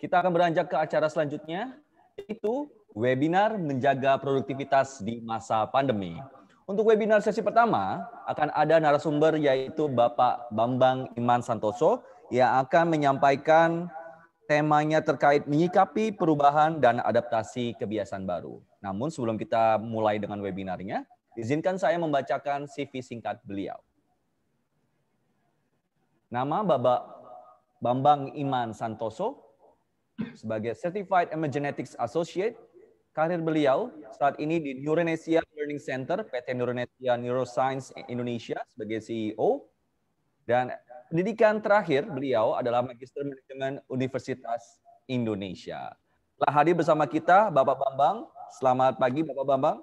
Kita akan beranjak ke acara selanjutnya, yaitu webinar menjaga produktivitas di masa pandemi. Untuk webinar sesi pertama, akan ada narasumber yaitu Bapak Bambang Iman Santoso yang akan menyampaikan temanya terkait menyikapi perubahan dan adaptasi kebiasaan baru. Namun sebelum kita mulai dengan webinarnya, izinkan saya membacakan CV singkat beliau. Nama Bapak Bambang Iman Santoso sebagai Certified Emergenetics Associate. Karir beliau saat ini di Neuronesia Learning Center, PT Neuronesia Neuroscience Indonesia sebagai CEO. Dan pendidikan terakhir beliau adalah Magister Manajemen Universitas Indonesia. Telah hadir bersama kita Bapak Bambang. Selamat pagi Bapak Bambang.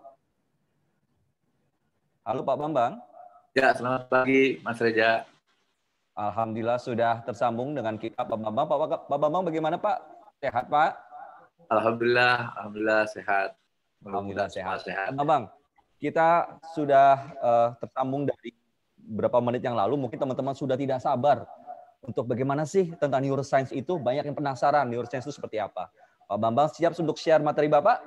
Halo Pak Bambang. Ya, selamat pagi Mas Reza. Alhamdulillah sudah tersambung dengan kita Pak Bambang. Pak Bambang bagaimana Pak? Sehat Pak? Alhamdulillah sehat. Alhamdulillah sehat. Pak Bambang, kita sudah tersambung dari beberapa menit yang lalu. Mungkin teman-teman sudah tidak sabar untuk bagaimana sih tentang neuroscience itu. Banyak yang penasaran neuroscience itu seperti apa. Pak Bambang siap untuk share materi Bapak?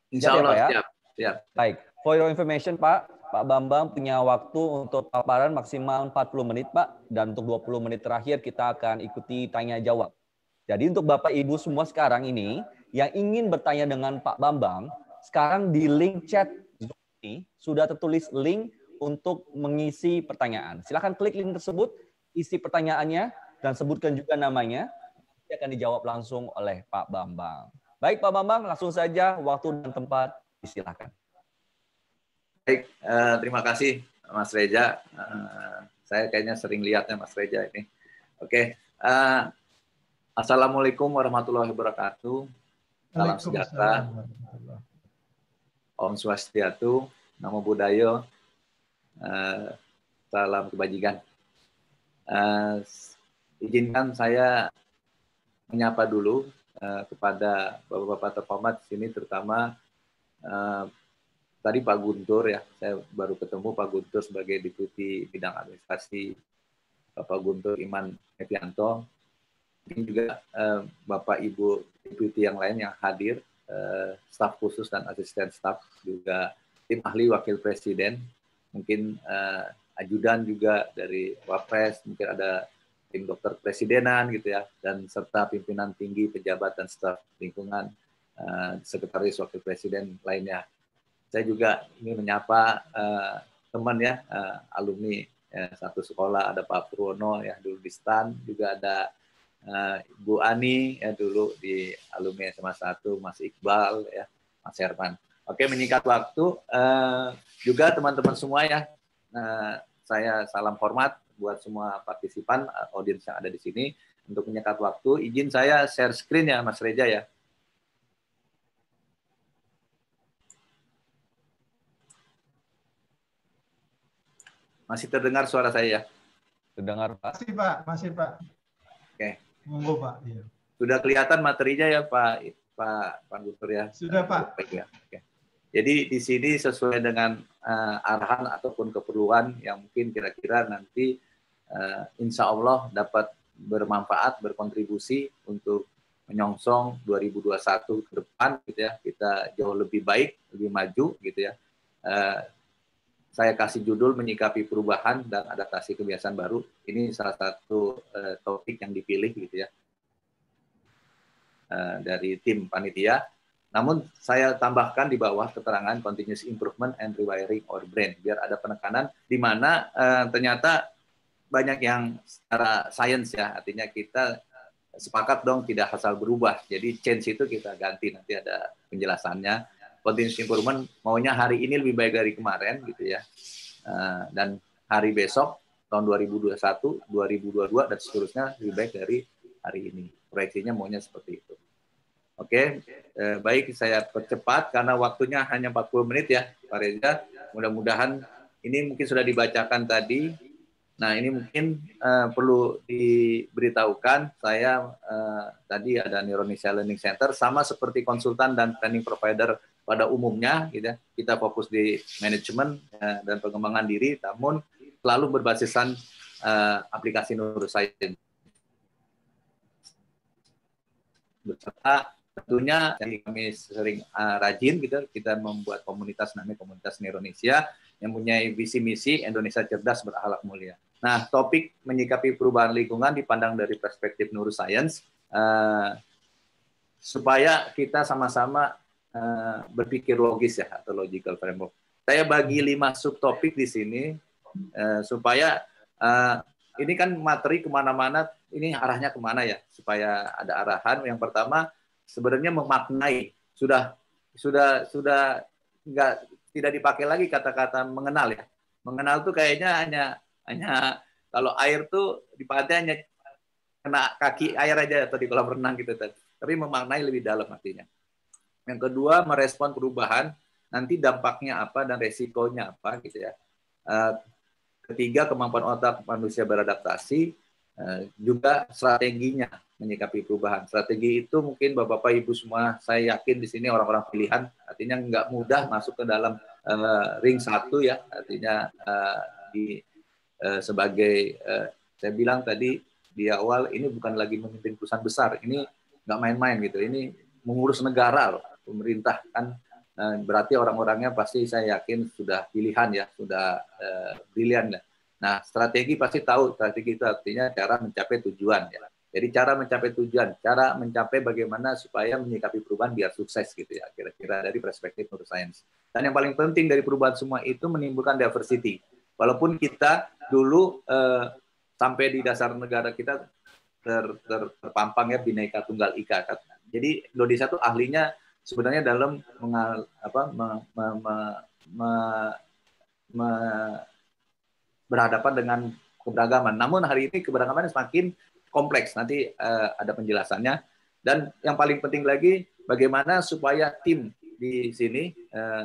Insya Allah siap, ya, Pak, ya? Siap. Baik, for your information Pak, Pak Bambang punya waktu untuk paparan maksimal 40 menit Pak. Dan untuk 20 menit terakhir kita akan ikuti tanya jawab. Jadi untuk Bapak Ibu semua sekarang ini yang ingin bertanya dengan Pak Bambang, sekarang di link chat Zoom ini sudah tertulis link untuk mengisi pertanyaan. Silakan klik link tersebut, isi pertanyaannya dan sebutkan juga namanya. Nanti akan dijawab langsung oleh Pak Bambang. Baik Pak Bambang, langsung saja waktu dan tempat disilakan. Baik, terima kasih Mas Reza. Saya kayaknya sering lihatnya Mas Reza ini. Oke. Assalamualaikum warahmatullahi wabarakatuh. Salam sejahtera. Om Swastiastu, Namo Buddhaya. Salam kebajikan. Izinkan saya menyapa dulu kepada bapak-bapak terhormat di sini, terutama tadi Pak Guntur ya. Saya baru ketemu Pak Guntur sebagai Deputi Bidang Administrasi, Bapak Guntur Iman Evianto. Ini juga Bapak Ibu Deputi yang lain yang hadir, staf khusus dan asisten staf, juga tim ahli wakil presiden, mungkin ajudan juga dari Wapres, mungkin ada tim dokter presidenan gitu ya, dan serta pimpinan tinggi pejabat dan staf lingkungan, sekretaris wakil presiden lainnya. Saya juga ingin menyapa teman ya, alumni satu sekolah, ada Pak Purwono ya dulu di STAN, juga ada Bu Ani ya dulu di alumni SMA 1, Mas Iqbal ya, Mas Herman. Oke, menyingkat waktu, juga teman-teman semua ya, saya salam hormat buat semua partisipan, audiens yang ada di sini. Untuk menyingkat waktu, izin saya share screen ya Mas Reza ya. Masih terdengar suara saya ya? Terdengar Pak? Masih Pak, masih Pak. Oke. Monggo Pak. Iya. Sudah kelihatan materinya ya Pak Guntur ya? Sudah Pak. Ya. Oke. Jadi di sini sesuai dengan arahan ataupun keperluan yang mungkin kira-kira nanti insya Allah dapat bermanfaat, berkontribusi untuk menyongsong 2021 ke depan gitu ya, kita jauh lebih baik, lebih maju gitu ya. Saya kasih judul menyikapi perubahan dan adaptasi kebiasaan baru. Ini salah satu topik yang dipilih gitu ya dari tim panitia. Namun saya tambahkan di bawah keterangan continuous improvement and rewiring our brain, biar ada penekanan di mana ternyata banyak yang secara sains ya, artinya kita sepakat dong tidak asal berubah. Jadi change itu kita ganti, nanti ada penjelasannya. Continuous improvement maunya hari ini lebih baik dari kemarin gitu ya. Dan hari besok tahun 2021, 2022 dan seterusnya lebih baik dari hari ini. Proyeksinya maunya seperti itu. Oke, baik, saya percepat karena waktunya hanya 40 menit ya Pak Reza. Mudah-mudahan ini mungkin sudah dibacakan tadi. Nah, ini mungkin perlu diberitahukan, saya tadi ada Neuronesia Learning Center, sama seperti konsultan dan training provider pada umumnya, gitu ya. Kita fokus di manajemen dan pengembangan diri, namun selalu berbasiskan aplikasi neuroscience. beserta tentunya kami sering rajin gitu, kita membuat komunitas namanya Komunitas Indonesia yang punya visi misi Indonesia cerdas berakhlak mulia. Nah, topik menyikapi perubahan lingkungan dipandang dari perspektif neuroscience supaya kita sama-sama berpikir logis ya, atau logical framework. Saya bagi 5 subtopik di sini supaya ini kan materi kemana-mana, ini arahnya kemana ya, supaya ada arahan. Yang pertama sebenarnya memaknai, sudah nggak, tidak dipakai lagi kata-kata mengenal ya. Mengenal tuh kayaknya hanya kalau air tuh di pantai hanya kena kaki air aja atau di kolam renang gitu. Tapi memaknai lebih dalam artinya. Yang kedua, merespon perubahan, nanti dampaknya apa dan resikonya apa gitu ya. Ketiga, kemampuan otak manusia beradaptasi, juga strateginya menyikapi perubahan. Strategi itu mungkin Bapak Ibu semua, saya yakin di sini orang-orang pilihan, artinya nggak mudah masuk ke dalam ring 1 ya, artinya sebagai saya bilang tadi di awal, ini bukan lagi memimpin perusahaan besar, ini nggak main-main gitu, ini mengurus negara loh, pemerintah kan. Berarti orang-orangnya pasti saya yakin sudah pilihan ya, sudah brilian ya. Nah, strategi pasti tahu, strategi itu artinya cara mencapai tujuan ya. Jadi cara mencapai tujuan, cara mencapai bagaimana supaya menyikapi perubahan biar sukses gitu ya, kira-kira dari perspektif neuroscience. Dan yang paling penting dari perubahan semua itu menimbulkan diversity. Walaupun kita dulu sampai di dasar negara kita terpampang ya Bhinneka Tunggal Ika. Jadi Indonesia tuh ahlinya sebenarnya dalam berhadapan dengan keberagaman. Namun hari ini keberagaman semakin kompleks. Nanti ada penjelasannya. Dan yang paling penting lagi, bagaimana supaya tim di sini,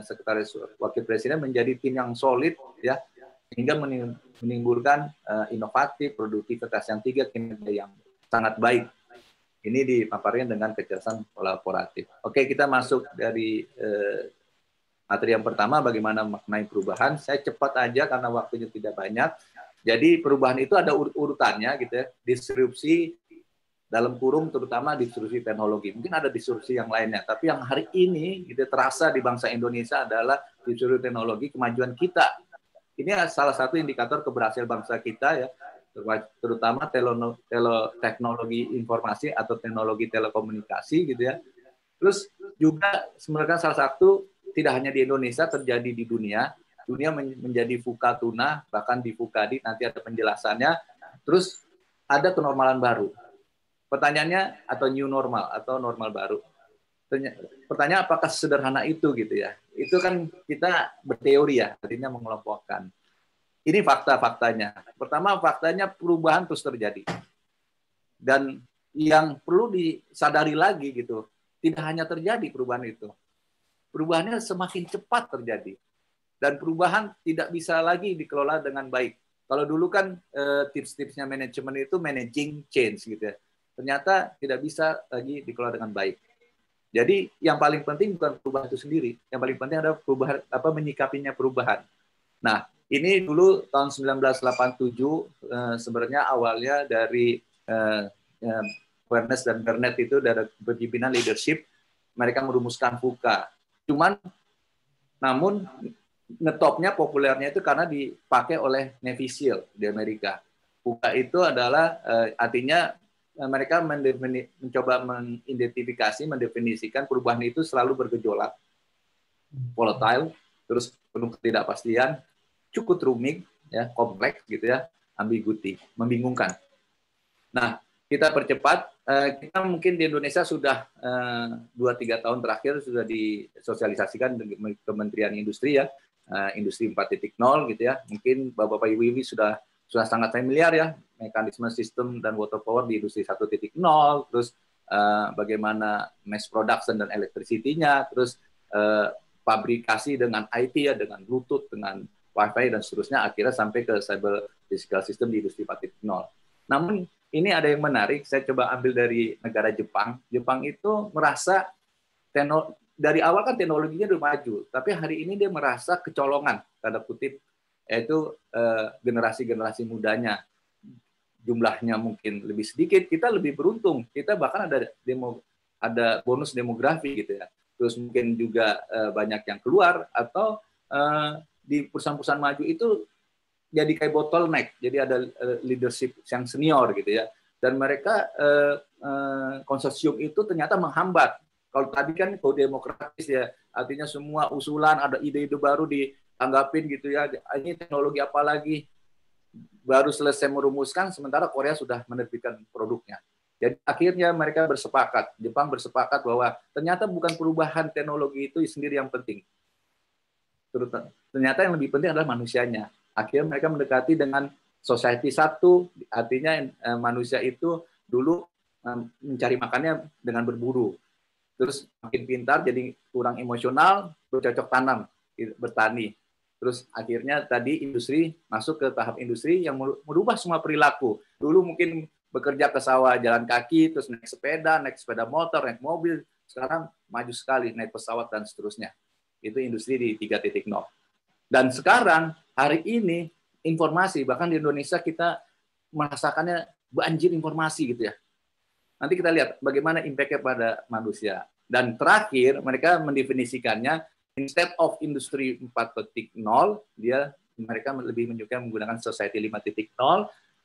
Sekretaris Wakil Presiden menjadi tim yang solid, ya, sehingga menimbulkan inovatif, produktivitas yang tiga, kinerja yang sangat baik. Ini dipaparkan dengan kecerdasan kolaboratif. Oke, kita masuk dari materi yang pertama, bagaimana maknai perubahan. Saya cepat aja karena waktunya tidak banyak. Jadi perubahan itu ada urutannya gitu ya. Disrupsi dalam kurung terutama disrupsi teknologi. Mungkin ada disrupsi yang lainnya, tapi yang hari ini gitu terasa di bangsa Indonesia adalah disrupsi teknologi, kemajuan kita. Ini salah satu indikator keberhasilan bangsa kita ya, terutama teknologi informasi atau teknologi telekomunikasi gitu ya. Terus juga sebenarnya salah satu tidak hanya di Indonesia, terjadi di dunia menjadi VUCA tuna, bahkan di VUCADI nanti ada penjelasannya. Terus ada kenormalan baru. Pertanyaannya, atau new normal atau normal baru. Pertanyaan apakah sederhana itu gitu ya? Itu kan kita berteori ya, artinya mengelompokkan. Ini fakta-faktanya. Pertama, faktanya perubahan terus terjadi. Dan yang perlu disadari lagi gitu, tidak hanya terjadi perubahan itu. Perubahannya semakin cepat terjadi. Dan perubahan tidak bisa lagi dikelola dengan baik. Kalau dulu kan tips-tipsnya manajemen itu managing change gitu ya. Ternyata tidak bisa lagi dikelola dengan baik. Jadi yang paling penting bukan perubahan itu sendiri. Yang paling penting adalah perubahan, menyikapinya perubahan. Nah, ini dulu tahun 1987 sebenarnya awalnya dari Awareness dan Burnett itu dari pimpinan leadership, mereka merumuskan VUCA. Namun ngetopnya, populernya itu karena dipakai oleh Navy SEAL di Amerika. VUCA itu adalah artinya mereka mencoba mengidentifikasi, mendefinisikan perubahan itu selalu bergejolak, volatile, terus penuh ketidakpastian, cukup rumit, ya, kompleks gitu ya, ambiguity, membingungkan. Nah, kita percepat, kita mungkin di Indonesia sudah 2-3 tahun terakhir sudah disosialisasikan dengan Kementerian Industri ya, Industri 4.0 gitu ya. Mungkin Bapak Ibu sudah sangat familiar ya, mekanisme sistem dan water power di Industri 1.0, terus bagaimana mass production dan electricity-nya, terus fabrikasi dengan IT ya, dengan Bluetooth, dengan Wi-Fi dan seterusnya, akhirnya sampai ke cyber physical system di Industri 4.0. Namun ini ada yang menarik, saya coba ambil dari negara Jepang. Jepang itu merasa dari awal kan teknologinya udah maju, tapi hari ini dia merasa kecolongan, tanda kutip, yaitu generasi-generasi mudanya jumlahnya mungkin lebih sedikit, kita lebih beruntung. Kita bahkan ada bonus demografi gitu ya. Terus mungkin juga banyak yang keluar, atau di perusahaan-perusahaan maju itu jadi kayak bottleneck, jadi ada leadership yang senior gitu ya. Dan mereka konsorsium itu ternyata menghambat. Kalau tadi kan demokratis ya, artinya semua usulan, ada ide-ide baru ditanggapin gitu ya. Ini teknologi apa lagi? Baru selesai merumuskan, sementara Korea sudah menerbitkan produknya. Jadi akhirnya mereka bersepakat, Jepang bersepakat bahwa ternyata bukan perubahan teknologi itu sendiri yang penting. Ternyata yang lebih penting adalah manusianya. Akhirnya mereka mendekati dengan society satu, artinya manusia itu dulu mencari makannya dengan berburu. Terus makin pintar, jadi kurang emosional, bercocok tanam, bertani. Terus akhirnya tadi industri masuk ke tahap industri yang merubah semua perilaku. Dulu mungkin bekerja ke sawah, jalan kaki, terus naik sepeda motor, naik mobil. Sekarang maju sekali, naik pesawat dan seterusnya. Itu industri di 3.0. Dan sekarang, hari ini, informasi, bahkan di Indonesia kita merasakannya banjir informasi gitu ya. Nanti kita lihat bagaimana impact-nya pada manusia. Dan terakhir, mereka mendefinisikannya, instead of industri 4.0, mereka lebih menyukai menggunakan society 5.0,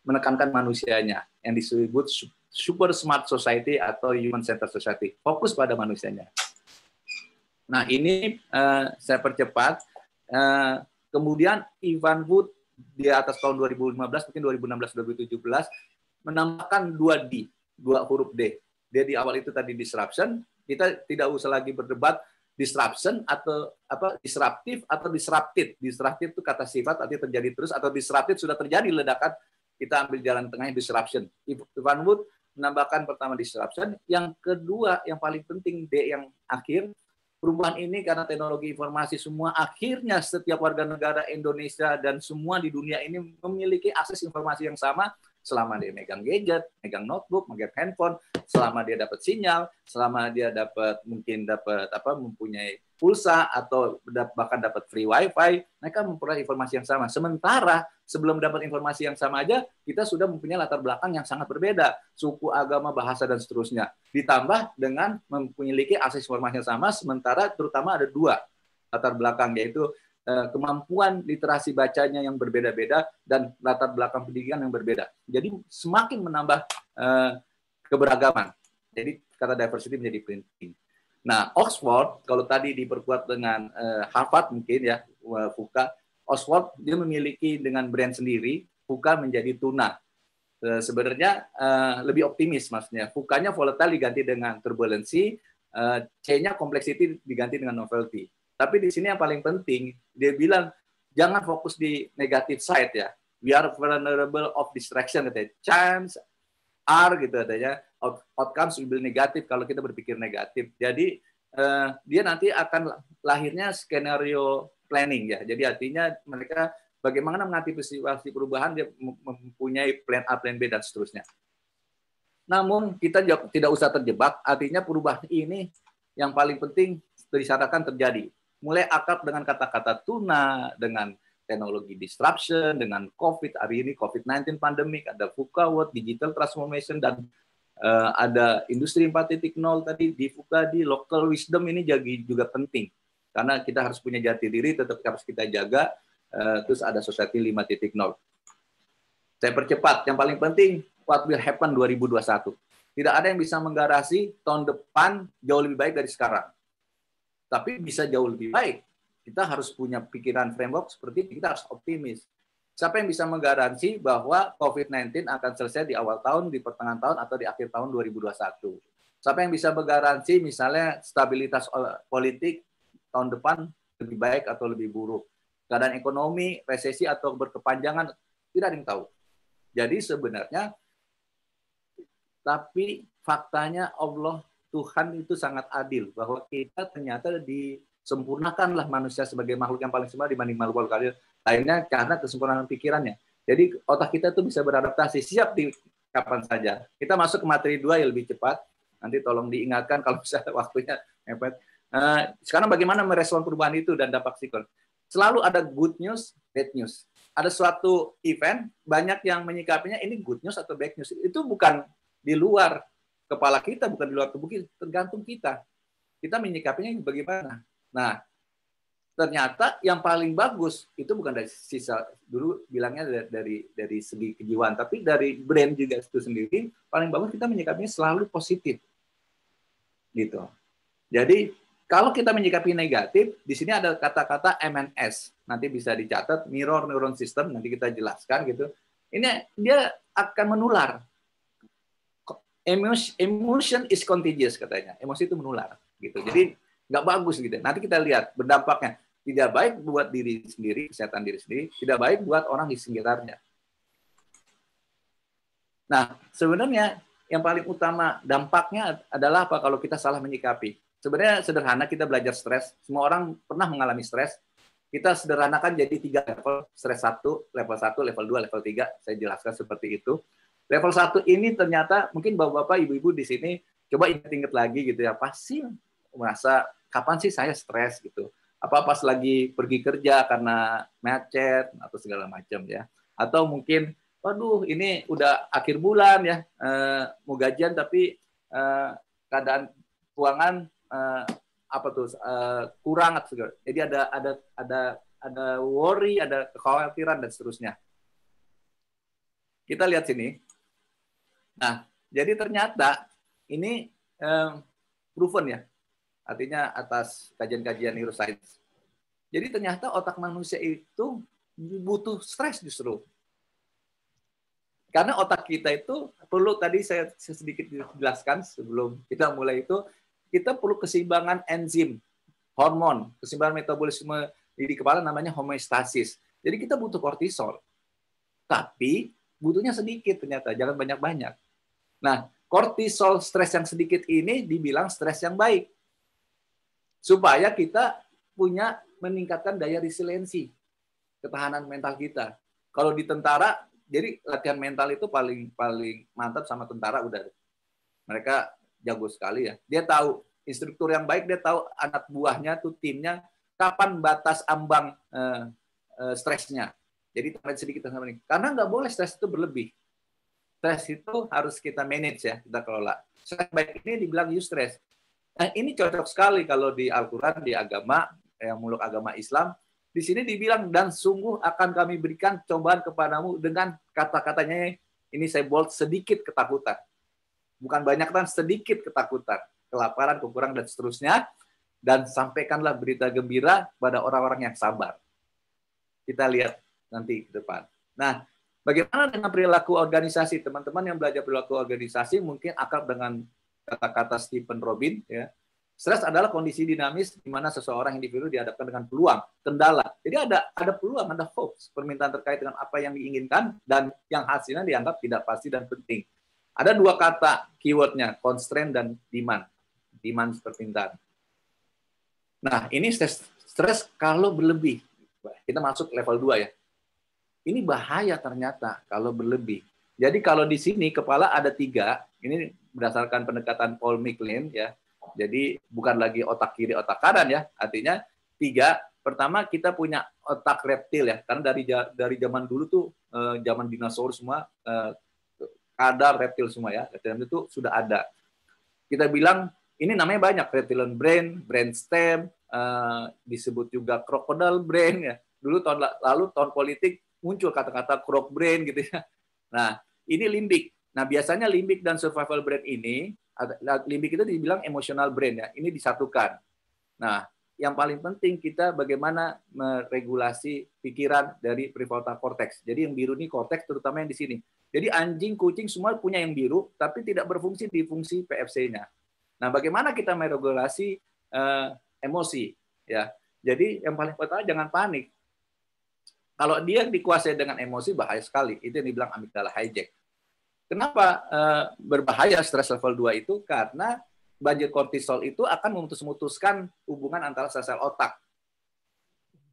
menekankan manusianya, yang disebut super smart society atau human centered society. Fokus pada manusianya. Nah, ini saya percepat. Kemudian Ivan Wood di atas tahun 2015, mungkin 2016-2017, menambahkan 2D, 2 huruf D. Dia di awal itu tadi disruption, kita tidak usah lagi berdebat disruption atau disruptif atau disrupted. Disrupted itu kata sifat, artinya terjadi terus, atau disrupted sudah terjadi ledakan, kita ambil jalan tengahnya disruption. Ivan Wood menambahkan pertama disruption, yang kedua yang paling penting D yang akhir, perubahan ini karena teknologi informasi semua, akhirnya setiap warga negara Indonesia dan semua di dunia ini memiliki akses informasi yang sama selama dia megang gadget, megang notebook, megang handphone, selama dia dapat sinyal, selama dia mempunyai pulsa atau bahkan dapat free wifi, mereka memperoleh informasi yang sama. Sementara sebelum dapat informasi yang sama aja, kita sudah mempunyai latar belakang yang sangat berbeda, suku, agama, bahasa, dan seterusnya. Ditambah dengan memiliki akses informasi yang sama, sementara terutama ada 2 latar belakang, yaitu kemampuan literasi bacanya yang berbeda-beda dan latar belakang pendidikan yang berbeda. Jadi semakin menambah keberagaman. Jadi kata diversity menjadi penting. Nah, Oxford, kalau tadi diperkuat dengan Harvard mungkin ya, VUCA, Oxford dia memiliki dengan brand sendiri, VUCA menjadi tuna. Sebenarnya lebih optimis maksudnya. VUCA-nya volatile diganti dengan turbulency, C-nya complexity diganti dengan novelty. Tapi di sini yang paling penting, dia bilang jangan fokus di negative side ya. We are vulnerable of distraction katanya. Chance are gitu katanya. Outcomes will be negatif kalau kita berpikir negatif. Jadi dia nanti akan lahirnya skenario planning ya. Jadi artinya mereka bagaimana mengantisipasi perubahan, dia mempunyai plan A, plan B dan seterusnya. Namun kita tidak usah terjebak. Artinya perubahan ini yang paling penting disyaratkan terjadi. Mulai akrab dengan kata-kata tuna, dengan teknologi disruption, dengan COVID, hari ini COVID-19 pandemic, ada VUCA World, digital transformation, dan ada industri 4.0 tadi di VUCA, di local wisdom ini juga penting. Karena kita harus punya jati diri, tetap harus kita jaga, terus ada society 5.0. Saya percepat, yang paling penting, what will happen 2021. Tidak ada yang bisa menggarasi tahun depan jauh lebih baik dari sekarang. Tapi bisa jauh lebih baik. Kita harus punya pikiran framework seperti ini, kita harus optimis. Siapa yang bisa menggaransi bahwa COVID-19 akan selesai di awal tahun, di pertengahan tahun, atau di akhir tahun 2021? Siapa yang bisa menggaransi misalnya stabilitas politik tahun depan lebih baik atau lebih buruk? Keadaan ekonomi, resesi, atau berkepanjangan, tidak ada yang tahu. Jadi sebenarnya, tapi faktanya Allah, Tuhan itu sangat adil, bahwa kita ternyata disempurnakanlah manusia sebagai makhluk yang paling sempurna dibanding makhluk lainnya karena kesempurnaan pikirannya. Jadi otak kita tuh bisa beradaptasi, siap di kapan saja. Kita masuk ke materi 2 yang lebih cepat. Nanti tolong diingatkan kalau misalnya waktunya mepet. Sekarang bagaimana merespon perubahan itu dan dampak sikon. Selalu ada good news, bad news. Ada suatu event, banyak yang menyikapinya ini good news atau bad news. Itu bukan di luar kepala kita, bukan di luar tubuh kita, tergantung kita. Kita menyikapinya bagaimana. Nah, ternyata yang paling bagus itu bukan dari sisa, dulu bilangnya dari segi kejiwaan, tapi dari brain juga itu sendiri, paling bagus kita menyikapinya selalu positif. Gitu. Jadi kalau kita menyikapi negatif, di sini ada kata-kata MNS. Nanti bisa dicatat, mirror neuron system, nanti kita jelaskan gitu. Ini dia akan menular. Emotion is contagious katanya. Emosi itu menular gitu. Jadi nggak bagus gitu. Nanti kita lihat berdampaknya. Tidak baik buat diri sendiri, kesehatan diri sendiri, tidak baik buat orang di sekitarnya. Nah, sebenarnya yang paling utama dampaknya adalah apa kalau kita salah menyikapi? Sebenarnya sederhana, kita belajar stres. Semua orang pernah mengalami stres. Kita sederhanakan jadi 3 level. Stres 1, level 1, level 2, level 3. Saya jelaskan seperti itu. Level 1 ini ternyata mungkin bapak-bapak, ibu-ibu di sini coba ingat-ingat lagi gitu ya. Pasti merasa kapan sih saya stres gitu. Apa pas lagi pergi kerja karena macet atau segala macam ya. Atau mungkin waduh ini udah akhir bulan ya, mau gajian tapi keadaan keuangan kurang atau segala. Jadi ada worry, ada kekhawatiran dan seterusnya. Kita lihat sini. Nah, jadi ternyata ini proven ya. Artinya atas kajian-kajian neuroscience. Jadi ternyata otak manusia itu butuh stres justru. Karena otak kita itu perlu, tadi saya sedikit jelaskan sebelum kita mulai itu, kita perlu keseimbangan enzim, hormon, keseimbangan metabolisme di kepala namanya homeostasis. Jadi kita butuh kortisol. Tapi butuhnya sedikit ternyata, jangan banyak-banyak. Nah, kortisol stres yang sedikit ini dibilang stres yang baik. Supaya kita punya meningkatkan daya resiliensi, ketahanan mental kita. Kalau di tentara, jadi latihan mental itu paling mantap sama tentara udah. Mereka jago sekali ya. Dia tahu instruktur yang baik, dia tahu anak buahnya tuh timnya kapan batas ambang stresnya. Jadi tambahin sedikit sama ini. Karena nggak boleh stres itu berlebih. Stres itu harus kita manage ya, kita kelola. Stres baik ini dibilang eustress. Nah, ini cocok sekali kalau di Al-Quran, di agama, yang muluk agama Islam. Di sini dibilang, dan sungguh akan kami berikan cobaan kepadamu dengan kata-katanya, ini saya bold, sedikit ketakutan. Bukan banyak, kan sedikit ketakutan. Kelaparan, kekurangan, dan seterusnya. Dan sampaikanlah berita gembira pada orang-orang yang sabar. Kita lihat nanti ke depan. Nah, bagaimana dengan perilaku organisasi? Teman-teman yang belajar perilaku organisasi mungkin akrab dengan kata-kata Stephen Robin, ya. Stres adalah kondisi dinamis di mana seseorang individu dihadapkan dengan peluang, kendala. Jadi ada peluang, ada hopes, permintaan terkait dengan apa yang diinginkan dan yang hasilnya dianggap tidak pasti dan penting. Ada 2 kata keywordnya, constraint dan demand. Demand permintaan. Nah, ini stres kalau berlebih. Kita masuk level 2 ya. Ini bahaya ternyata kalau berlebih. Jadi kalau di sini kepala ada 3, ini berdasarkan pendekatan Paul MacLean ya. Jadi bukan lagi otak kiri, otak kanan ya. Artinya 3. Pertama kita punya otak reptil ya. Karena dari zaman dulu tuh zaman dinosaurus semua kadar reptil semua ya. Reptil itu sudah ada. Kita bilang ini namanya banyak, reptilian brain, brainstem, disebut juga crocodile brain ya. Dulu tahun lalu tahun politik muncul kata-kata croc brain gitu ya. Nah, ini limbik. Nah, biasanya limbik dan survival brain ini, limbik itu dibilang emotional brain ya. Ini disatukan. Nah, yang paling penting kita bagaimana meregulasi pikiran dari prefrontal cortex. Jadi yang biru ini cortex, terutama yang di sini. Jadi anjing, kucing semua punya yang biru, tapi tidak berfungsi di fungsi PFC-nya. Nah, bagaimana kita meregulasi emosi? Ya, jadi yang paling pertama jangan panik. Kalau dia dikuasai dengan emosi bahaya sekali. Itu yang dibilang amigdala hijack. Kenapa berbahaya stres level 2 itu? Karena banjir kortisol itu akan memutuskan hubungan antara sel-sel otak.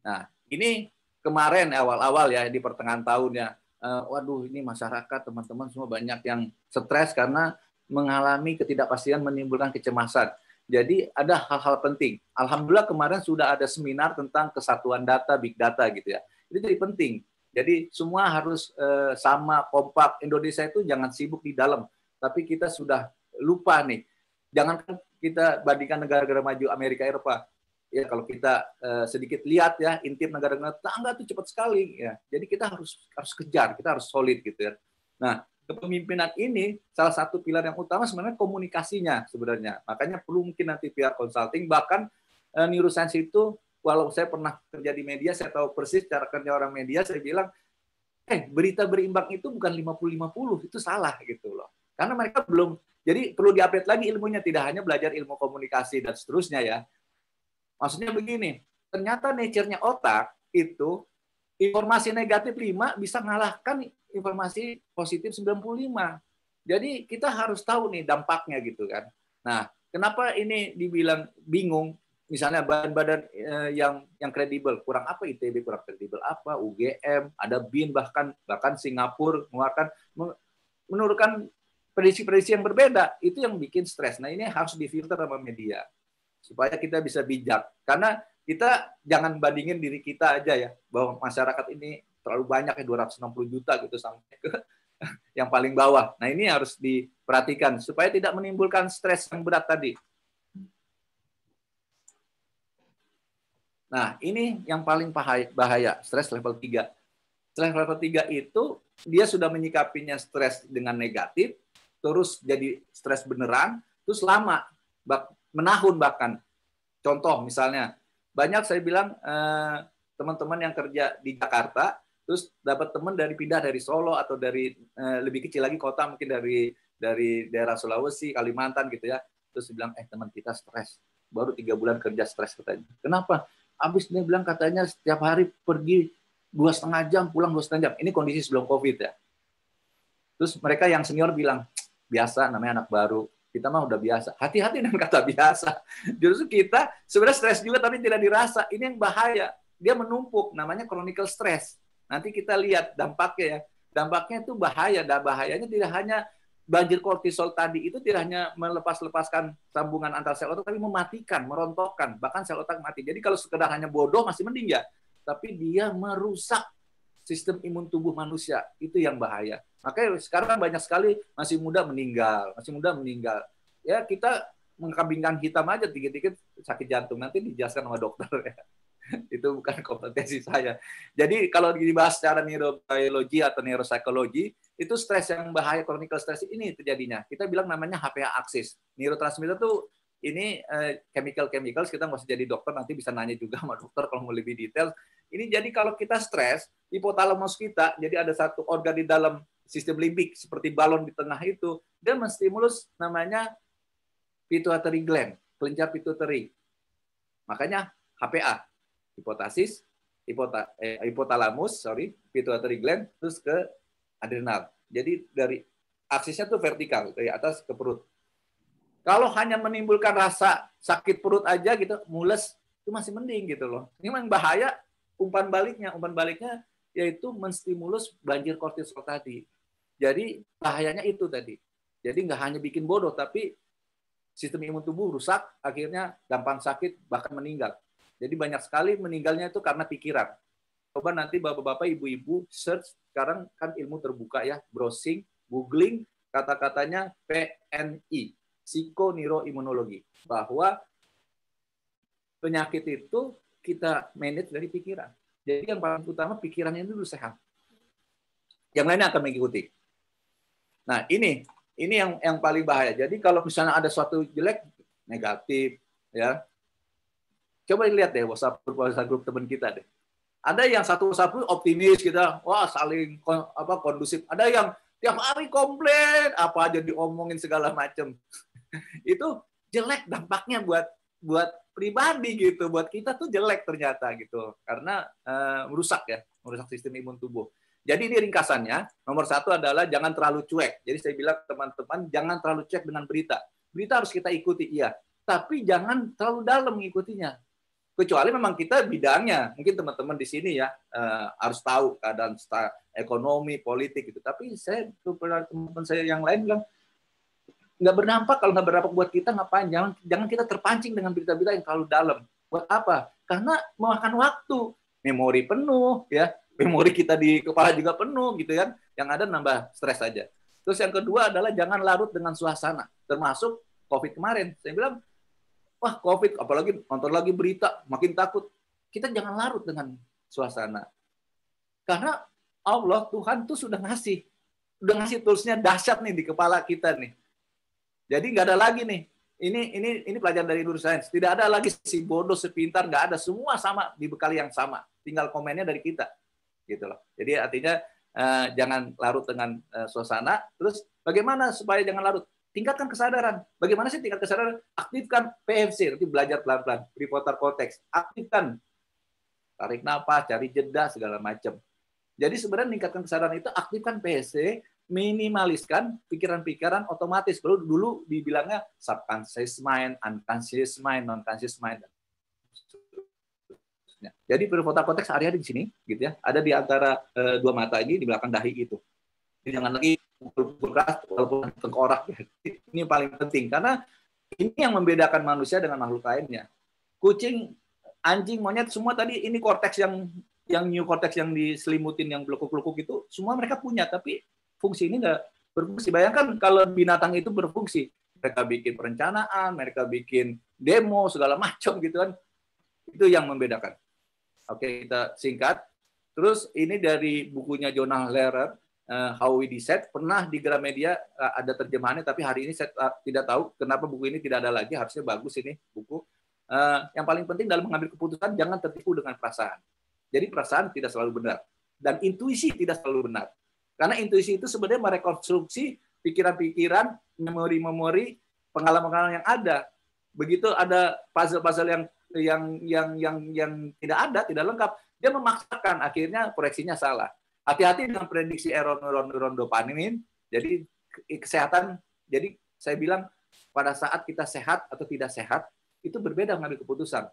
Nah, ini kemarin awal-awal ya di pertengahan tahun ya. Waduh, ini masyarakat teman-teman semua banyak yang stres karena mengalami ketidakpastian menimbulkan kecemasan. Jadi ada hal-hal penting. Alhamdulillah kemarin sudah ada seminar tentang kesatuan data, big data gitu ya. Itu jadi penting. Jadi semua harus sama, kompak. Indonesia itu jangan sibuk di dalam, tapi kita sudah lupa nih. Jangankan kita bandingkan negara-negara maju Amerika Eropa. Ya kalau kita sedikit lihat ya, intip negara-negara tetangga tuh cepat sekali ya. Jadi kita harus kejar, kita harus solid gitu ya. Nah, kepemimpinan ini salah satu pilar yang utama sebenarnya komunikasinya sebenarnya. Makanya perlu mungkin nanti pihak consulting, bahkan neuroscience itu, walau saya pernah kerja di media, saya tahu persis cara kerja orang media, saya bilang, berita berimbang itu bukan 50-50, itu salah gitu loh. Karena mereka belum, jadi perlu diupdate lagi ilmunya, tidak hanya belajar ilmu komunikasi dan seterusnya ya. Maksudnya begini, ternyata nature-nya otak itu informasi negatif 5 bisa mengalahkan informasi positif 95. Jadi kita harus tahu nih dampaknya gitu kan. Nah, kenapa ini dibilang bingung? Misalnya badan-badan yang kredibel, kurang apa ITB kurang kredibel apa, UGM, ada BIN, bahkan Singapura menurunkan prediksi-prediksi yang berbeda, itu yang bikin stres. Nah, ini harus difilter sama media supaya kita bisa bijak. Karena kita jangan bandingin diri kita aja ya, bahwa masyarakat ini terlalu banyak ya, 260 juta gitu sampai ke yang paling bawah. Nah, ini harus diperhatikan supaya tidak menimbulkan stres yang berat tadi. Nah, ini yang paling bahaya, stres level 3. Stres level 3 itu dia sudah menyikapinya stres dengan negatif, terus jadi stres beneran, terus lama, menahun bahkan. Contoh misalnya, banyak saya bilang teman-teman yang kerja di Jakarta, terus dapat teman pindah dari Solo atau dari lebih kecil lagi kota, mungkin dari daerah Sulawesi, Kalimantan gitu ya. Terus bilang, teman kita stres, baru 3 bulan kerja stres katanya. Kenapa? Habis dia bilang katanya setiap hari pergi 2,5 jam, pulang 2,5 jam. Ini kondisi sebelum COVID ya. Terus mereka yang senior bilang, biasa namanya anak baru. Kita mah udah biasa. Hati-hati dengan kata biasa. Justru kita sebenarnya stres juga tapi tidak dirasa. Ini yang bahaya. Dia menumpuk, namanya chronic stress. Nanti kita lihat dampaknya ya. Dampaknya itu bahaya. Dan bahayanya tidak hanya banjir kortisol tadi, itu tidak hanya melepaskan sambungan antar sel otak, tapi mematikan, merontokkan. Bahkan sel otak mati. Jadi kalau sekedar hanya bodoh masih mending ya. Tapi dia merusak sistem imun tubuh manusia. Itu yang bahaya. Makanya sekarang banyak sekali masih muda meninggal. Ya kita mengkambingkan hitam aja, dikit-dikit sakit jantung. Nanti dijelaskan sama dokter ya. Itu bukan kompetensi saya. Jadi kalau dibahas secara neurobiologi atau neuropsikologi, itu stres yang bahaya, chronic stress ini terjadinya. Kita bilang namanya HPA axis. Neurotransmitter tuh ini chemical, kita nggak usah jadi dokter, nanti bisa nanya juga sama dokter kalau mau lebih detail. Ini jadi kalau kita stres, hipotalamus kita, jadi ada satu organ di dalam sistem limbik, seperti balon di tengah itu, dia menstimulus namanya pituitary gland, kelenjar pituitary. Makanya HPA, hipotalamus, pituitary gland, terus ke adrenal. Jadi dari aksisnya tuh vertikal, dari atas ke perut. Kalau hanya menimbulkan rasa sakit perut aja gitu, mules, itu masih mending gitu loh. Ini memang bahaya umpan baliknya yaitu menstimulus banjir kortisol tadi. Jadi bahayanya itu tadi. Jadi nggak hanya bikin bodoh, tapi sistem imun tubuh rusak, akhirnya gampang sakit, bahkan meninggal. Jadi banyak sekali meninggalnya itu karena pikiran. Coba nanti bapak-bapak, ibu-ibu search, sekarang kan ilmu terbuka ya, browsing, googling, kata-katanya PNI, psikoneuroimunologi, bahwa penyakit itu kita manage dari pikiran. Jadi yang paling utama pikirannya itu dulu sehat. Yang lainnya akan mengikuti. Nah, ini yang paling bahaya. Jadi kalau misalnya ada suatu jelek, negatif, ya, coba lihat deh WhatsApp grup teman kita deh. Ada yang satu optimis kita, wah saling kondusif. Ada yang tiap hari komplain, apa aja diomongin segala macam. Itu jelek dampaknya buat pribadi gitu, buat kita tuh jelek ternyata gitu, karena merusak sistem imun tubuh. Jadi ini ringkasannya, nomor 1 adalah jangan terlalu cuek. Jadi saya bilang teman-teman, jangan terlalu cuek dengan berita. Berita harus kita ikuti, iya. Tapi jangan terlalu dalam mengikutinya. Kecuali memang kita bidangnya. Mungkin teman-teman di sini ya harus tahu keadaan ekonomi, politik gitu. Tapi saya, teman-teman saya yang lain bilang, nggak berdampak. Kalau nggak berdampak buat kita, ngapain? Jangan kita terpancing dengan berita-berita yang terlalu dalam. Buat apa? Karena memakan waktu. Memori penuh, ya. Memori kita di kepala juga penuh gitu kan, yang ada nambah stres aja. Terus yang kedua adalah jangan larut dengan suasana, termasuk COVID kemarin. Saya bilang, wah COVID, apalagi nonton lagi berita, makin takut. Kita jangan larut dengan suasana. Karena Allah, Tuhan tuh sudah ngasih toolsnya dahsyat nih di kepala kita nih. Jadi nggak ada lagi nih. Ini pelajaran dari neuroscience. Tidak ada lagi si bodoh, si pintar, nggak ada. Semua sama, dibekali yang sama. Tinggal komennya dari kita. Gitu loh. Jadi artinya jangan larut dengan suasana. Terus bagaimana supaya jangan larut? Tingkatkan kesadaran. Bagaimana sih tingkat kesadaran? Aktifkan PFC, nanti belajar pelan-pelan. Prefrontal cortex. Aktifkan. Tarik nafas, cari jeda, segala macam. Jadi sebenarnya meningkatkan kesadaran itu aktifkan PFC, minimaliskan pikiran-pikiran otomatis. Dulu dibilangnya subconscious mind, unconscious mind, non-conscious mind. Jadi prefrontal cortex area di sini, gitu ya, ada di antara dua mata ini di belakang dahi itu. Jadi jangan lagi pukul keras walaupun tengkorak. Ini yang paling penting karena ini yang membedakan manusia dengan makhluk lainnya. Kucing, anjing, monyet semua tadi ini korteks yang new cortex yang diselimutin yang belukuk-belukuk itu semua mereka punya, tapi fungsi ini nggak berfungsi. Bayangkan kalau binatang itu berfungsi, mereka bikin perencanaan, mereka bikin demo segala macam gitu kan. Itu yang membedakan. Oke, kita singkat. Terus ini dari bukunya Jonah Lehrer, How We Decide, pernah di Gramedia ada terjemahannya, tapi hari ini saya tidak tahu kenapa buku ini tidak ada lagi. Harusnya bagus ini buku. Yang paling penting dalam mengambil keputusan jangan tertipu dengan perasaan. Jadi perasaan tidak selalu benar dan intuisi tidak selalu benar. Karena intuisi itu sebenarnya merekonstruksi pikiran-pikiran, memori-memori, pengalaman-pengalaman yang ada. Begitu ada puzzle-puzzle yang tidak ada, tidak lengkap, dia memaksakan, akhirnya proyeksinya salah. Hati-hati dengan prediksi error neuron dopamin. Jadi kesehatan, jadi saya bilang pada saat kita sehat atau tidak sehat itu berbeda mengambil keputusan.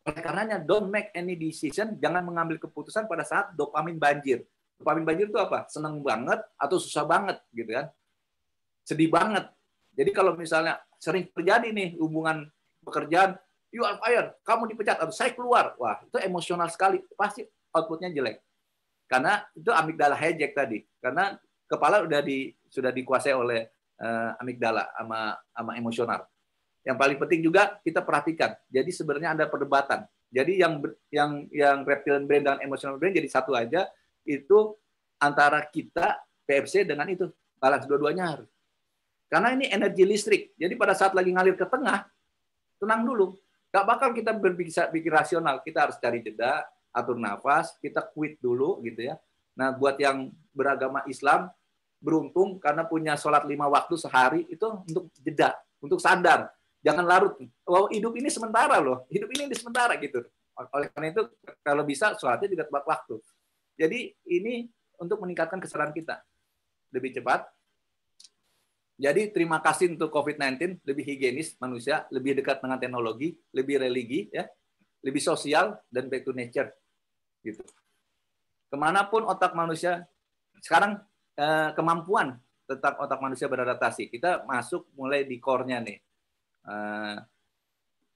Oleh karenanya don't make any decision, jangan mengambil keputusan pada saat dopamin banjir. Dopamin banjir itu apa? Senang banget atau susah banget gitu kan? Sedih banget. Jadi kalau misalnya sering terjadi nih hubungan pekerjaan, you are fired, kamu dipecat atau saya keluar. Wah, itu emosional sekali. Pasti outputnya jelek. Karena itu amigdala hijack tadi. Karena kepala sudah dikuasai oleh amigdala sama emosional. Yang paling penting juga kita perhatikan. Jadi sebenarnya ada perdebatan. Jadi yang reptilian brain dan emotional brain jadi satu aja, itu antara kita PFC dengan itu. Balance dua-duanya harus. Karena ini energi listrik. Jadi pada saat lagi ngalir ke tengah, tenang dulu. Gak bakal kita berpikir rasional. Kita harus cari jeda, atur nafas, kita quit dulu gitu ya. Nah, buat yang beragama Islam, beruntung karena punya sholat 5 waktu sehari, itu untuk jeda, untuk sadar. Jangan larut. Oh, hidup ini sementara loh. Hidup ini sementara gitu. Oleh karena itu, kalau bisa sholatnya juga tepat waktu. Jadi ini untuk meningkatkan kesadaran kita. Lebih cepat. Jadi terima kasih untuk COVID-19, lebih higienis manusia, lebih dekat dengan teknologi, lebih religi, ya, lebih sosial, dan back to nature. Gitu. Kemanapun otak manusia, sekarang kemampuan tentang otak manusia beradaptasi. Kita masuk mulai di core-nya nih.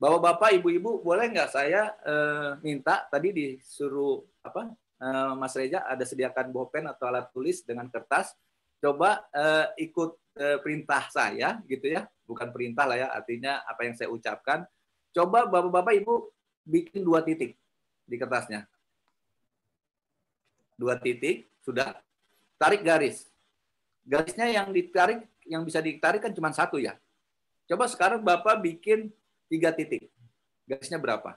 Bapak-bapak, ibu-ibu, boleh nggak saya minta, tadi disuruh Mas Reza ada sediakan bolpen atau alat tulis dengan kertas, coba ikut perintah saya gitu ya, bukan perintah lah ya, artinya apa yang saya ucapkan. Coba bapak-bapak ibu bikin 2 titik di kertasnya. 2 titik, sudah. Tarik garis. Garisnya yang ditarik, yang bisa ditarik kan cuma 1 ya. Coba sekarang bapak bikin 3 titik. Garisnya berapa?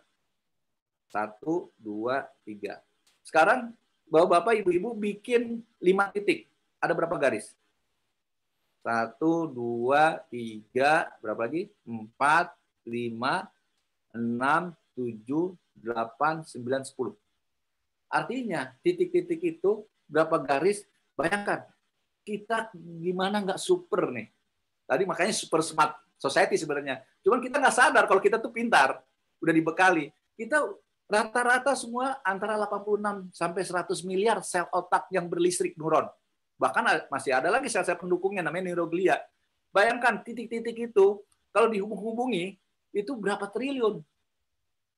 1, 2, 3. Sekarang bapak-bapak ibu-ibu bikin 5 titik. Ada berapa garis? 1, 2, 3, berapa lagi? 4, 5, 6, 7, 8, 9, 10. Artinya titik-titik itu berapa garis? Bayangkan, kita gimana nggak super nih. Tadi makanya super smart society sebenarnya. Cuman kita nggak sadar kalau kita tuh pintar, udah dibekali. Kita rata-rata semua antara 86 sampai 100 miliar sel otak yang berlistrik neuron. Bahkan masih ada lagi sel-sel pendukungnya namanya neuroglia. Bayangkan titik-titik itu kalau dihubung-hubungi itu berapa triliun.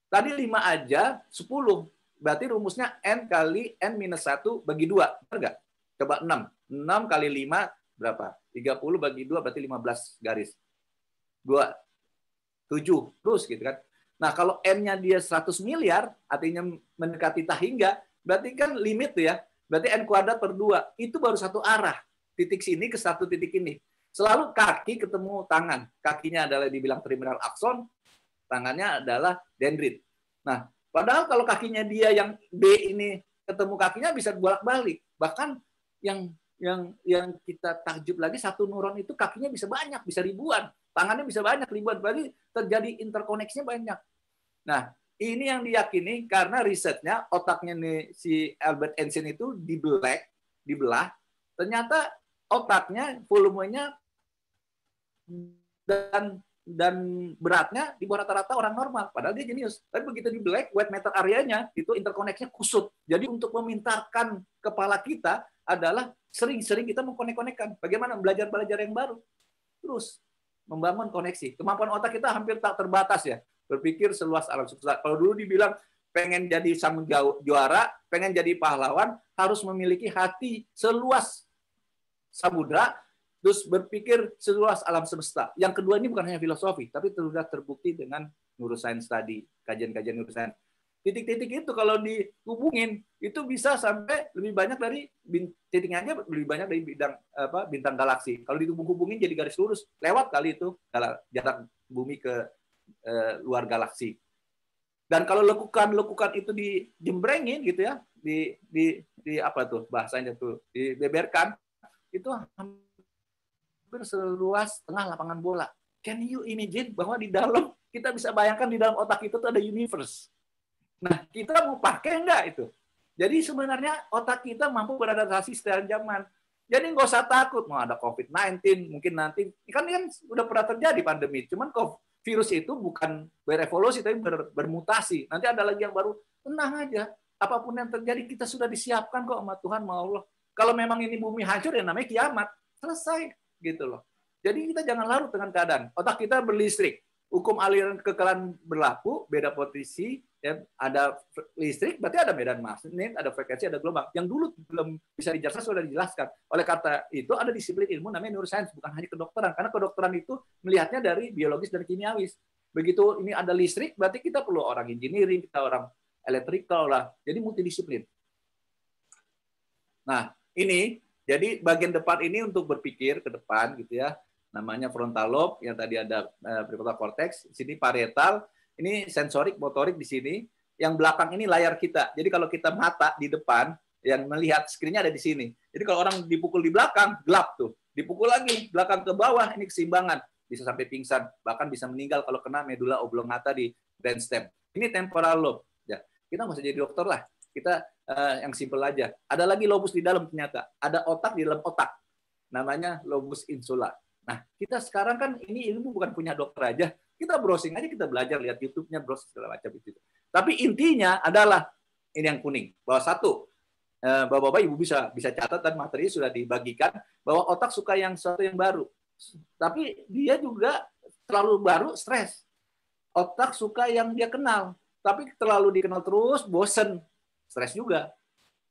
Tadi 5 aja 10. Berarti rumusnya N kali N minus 1 bagi 2. Benar nggak? Coba 6. 6 kali 5 berapa? 30 bagi 2 berarti 15 garis. 2, 7, terus gitu kan. Nah, kalau N-nya dia 100 miliar, artinya mendekati tak hingga, berarti kan limit tuh ya. Berarti N kuadrat per 2, itu baru satu arah. Titik sini ke satu titik ini. Selalu kaki ketemu tangan. Kakinya adalah dibilang terminal akson, tangannya adalah dendrit. Nah, padahal kalau kakinya dia yang B ini ketemu kakinya bisa bolak-balik. Bahkan yang kita takjub lagi, satu neuron itu kakinya bisa banyak, bisa ribuan. Tangannya bisa banyak, ribuan. Berarti terjadi interkoneksinya banyak. Nah, ini yang diyakini karena risetnya otaknya nih, si Albert Einstein itu dibelah. Ternyata otaknya, volumenya dan beratnya di bawah rata-rata orang normal. Padahal dia jenius. Tapi begitu di black, white matter areanya, itu interkoneksinya kusut. Jadi untuk memintarkan kepala kita adalah sering-sering kita mengkonek-konekkan. Bagaimana belajar yang baru. Terus membangun koneksi. Kemampuan otak kita hampir tak terbatas ya. Berpikir seluas alam semesta. Kalau dulu dibilang pengen jadi sang juara, pengen jadi pahlawan, harus memiliki hati seluas samudra, terus berpikir seluas alam semesta. Yang kedua ini bukan hanya filosofi, tapi sudah terbukti dengan neuroscience tadi, kajian-kajian neuroscience. Titik-titik itu kalau dihubungin itu bisa sampai lebih banyak dari titiknya aja lebih banyak dari bintang galaksi. Kalau dihubungin jadi garis lurus, lewat kali itu jarak bumi ke luar galaksi. Dan kalau lekukan itu dijembrengin gitu ya, di apa tuh bahasanya tuh, dibeberkan, itu hampir seluas tengah lapangan bola. Can you imagine bahwa di dalam, kita bisa bayangkan di dalam otak itu tuh ada universe. Nah, kita mau pakai enggak itu? Jadi sebenarnya otak kita mampu beradaptasi setiap zaman. Jadi nggak usah takut mau ada COVID-19, mungkin nanti kan udah pernah terjadi pandemi. Cuman virus itu bukan berevolusi tapi bermutasi. Nanti ada lagi yang baru. Tenang aja. Apapun yang terjadi kita sudah disiapkan kok sama Tuhan, sama Allah. Kalau memang ini bumi hancur ya namanya kiamat. Selesai gitu loh. Jadi kita jangan larut dengan keadaan. Otak kita berlistrik. Hukum aliran kekeralan berlaku, beda posisi, ya, ada listrik, berarti ada medan magnet, ada frekuensi, ada gelombang. Yang dulu belum bisa dijelaskan sudah dijelaskan. Oleh kata itu ada disiplin ilmu namanya neuroscience, bukan hanya kedokteran. Karena kedokteran itu melihatnya dari biologis dan kimiawis. Begitu ini ada listrik, berarti kita perlu orang engineering, kita orang electrical lah. Jadi multidisiplin. Nah, ini jadi bagian depan ini untuk berpikir ke depan gitu ya. Namanya frontal lobe, yang tadi ada prefrontal cortex, di sini parietal, ini sensorik, motorik di sini, yang belakang ini layar kita. Jadi kalau kita mata di depan, yang melihat screen-nya ada di sini. Jadi kalau orang dipukul di belakang, gelap tuh. Dipukul lagi, belakang ke bawah, ini keseimbangan. Bisa sampai pingsan, bahkan bisa meninggal kalau kena medula oblongata di brainstem. Ini temporal lobe. Ya, kita nggak usah jadi dokter lah. Kita yang simpel aja. Ada lagi lobus di dalam ternyata. Ada otak di dalam otak. Namanya lobus insula. Nah, kita sekarang kan ini ilmu bukan punya dokter aja. Kita browsing aja, kita belajar, lihat YouTube-nya, browsing segala macam itu. Tapi intinya adalah ini yang kuning. Bahwa satu, Bapak-bapak Ibu bisa catat dan materi sudah dibagikan bahwa otak suka yang sesuatu yang baru. Tapi dia juga terlalu baru, stres. Otak suka yang dia kenal. Tapi terlalu dikenal terus, bosen. Stres juga.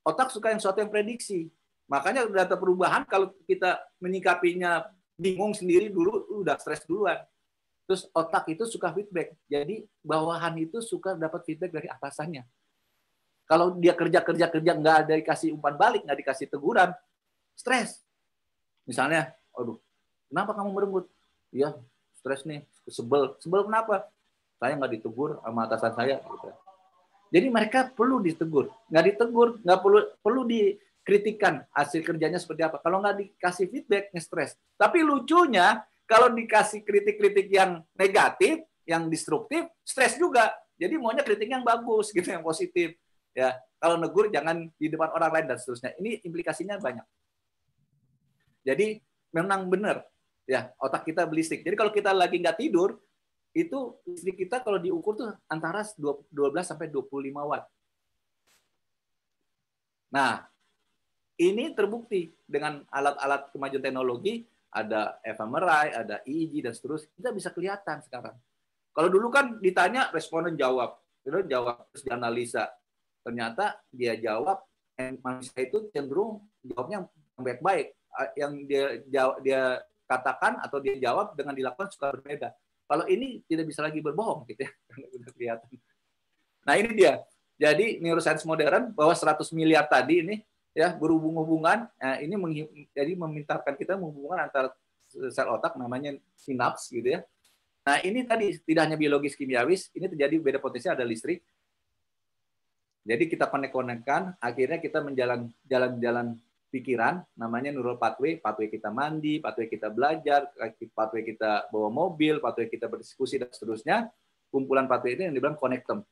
Otak suka yang sesuatu yang prediksi. Makanya data perubahan kalau kita menyikapinya bingung sendiri dulu, udah stres duluan. Terus otak itu suka feedback. Jadi bawahan itu suka dapat feedback dari atasannya. Kalau dia kerja nggak ada dikasih umpan balik, nggak dikasih teguran, stres. Misalnya, aduh, kenapa kamu merenggut? Iya, stres nih, sebel. Sebel kenapa? Saya nggak ditegur sama atasan saya. Gitu. Jadi mereka perlu ditegur. Nggak ditegur, nggak perlu dikritikan hasil kerjanya seperti apa. Kalau nggak dikasih feedback, nge-stres. Tapi lucunya, kalau dikasih kritik-kritik yang negatif, yang destruktif, stres juga. Jadi maunya kritik yang bagus, gitu, yang positif. Ya, kalau negur jangan di depan orang lain dan seterusnya. Ini implikasinya banyak. Jadi memang benar, ya otak kita berlistrik. Jadi kalau kita lagi nggak tidur, itu listrik kita kalau diukur tuh antara 12 sampai 25 watt. Nah, ini terbukti dengan alat-alat kemajuan teknologi, ada fMRI, ada EEG dan seterusnya, kita bisa kelihatan sekarang. Kalau dulu kan ditanya, responden jawab, terus dianalisa. Ternyata dia jawab, manusia itu cenderung jawabnya baik-baik. dia katakan atau dia jawab dengan dilakukan suka berbeda. Kalau ini tidak bisa lagi berbohong gitu ya. Udah kelihatan. Nah, ini dia. Jadi neuroscience modern bahwa 100 miliar tadi ini ya berhubung-hubungan, ini jadi memintakan kita menghubungkan antara sel otak namanya sinaps gitu ya. Nah, ini tadi tidak hanya biologis kimiawis, ini terjadi beda potensi ada listrik. Jadi kita konek-konekkan, akhirnya kita jalan-jalan pikiran, namanya neural pathway kita mandi, pathway kita belajar, pathway kita bawa mobil, pathway kita berdiskusi dan seterusnya. Kumpulan pathway ini yang dibilang connectome.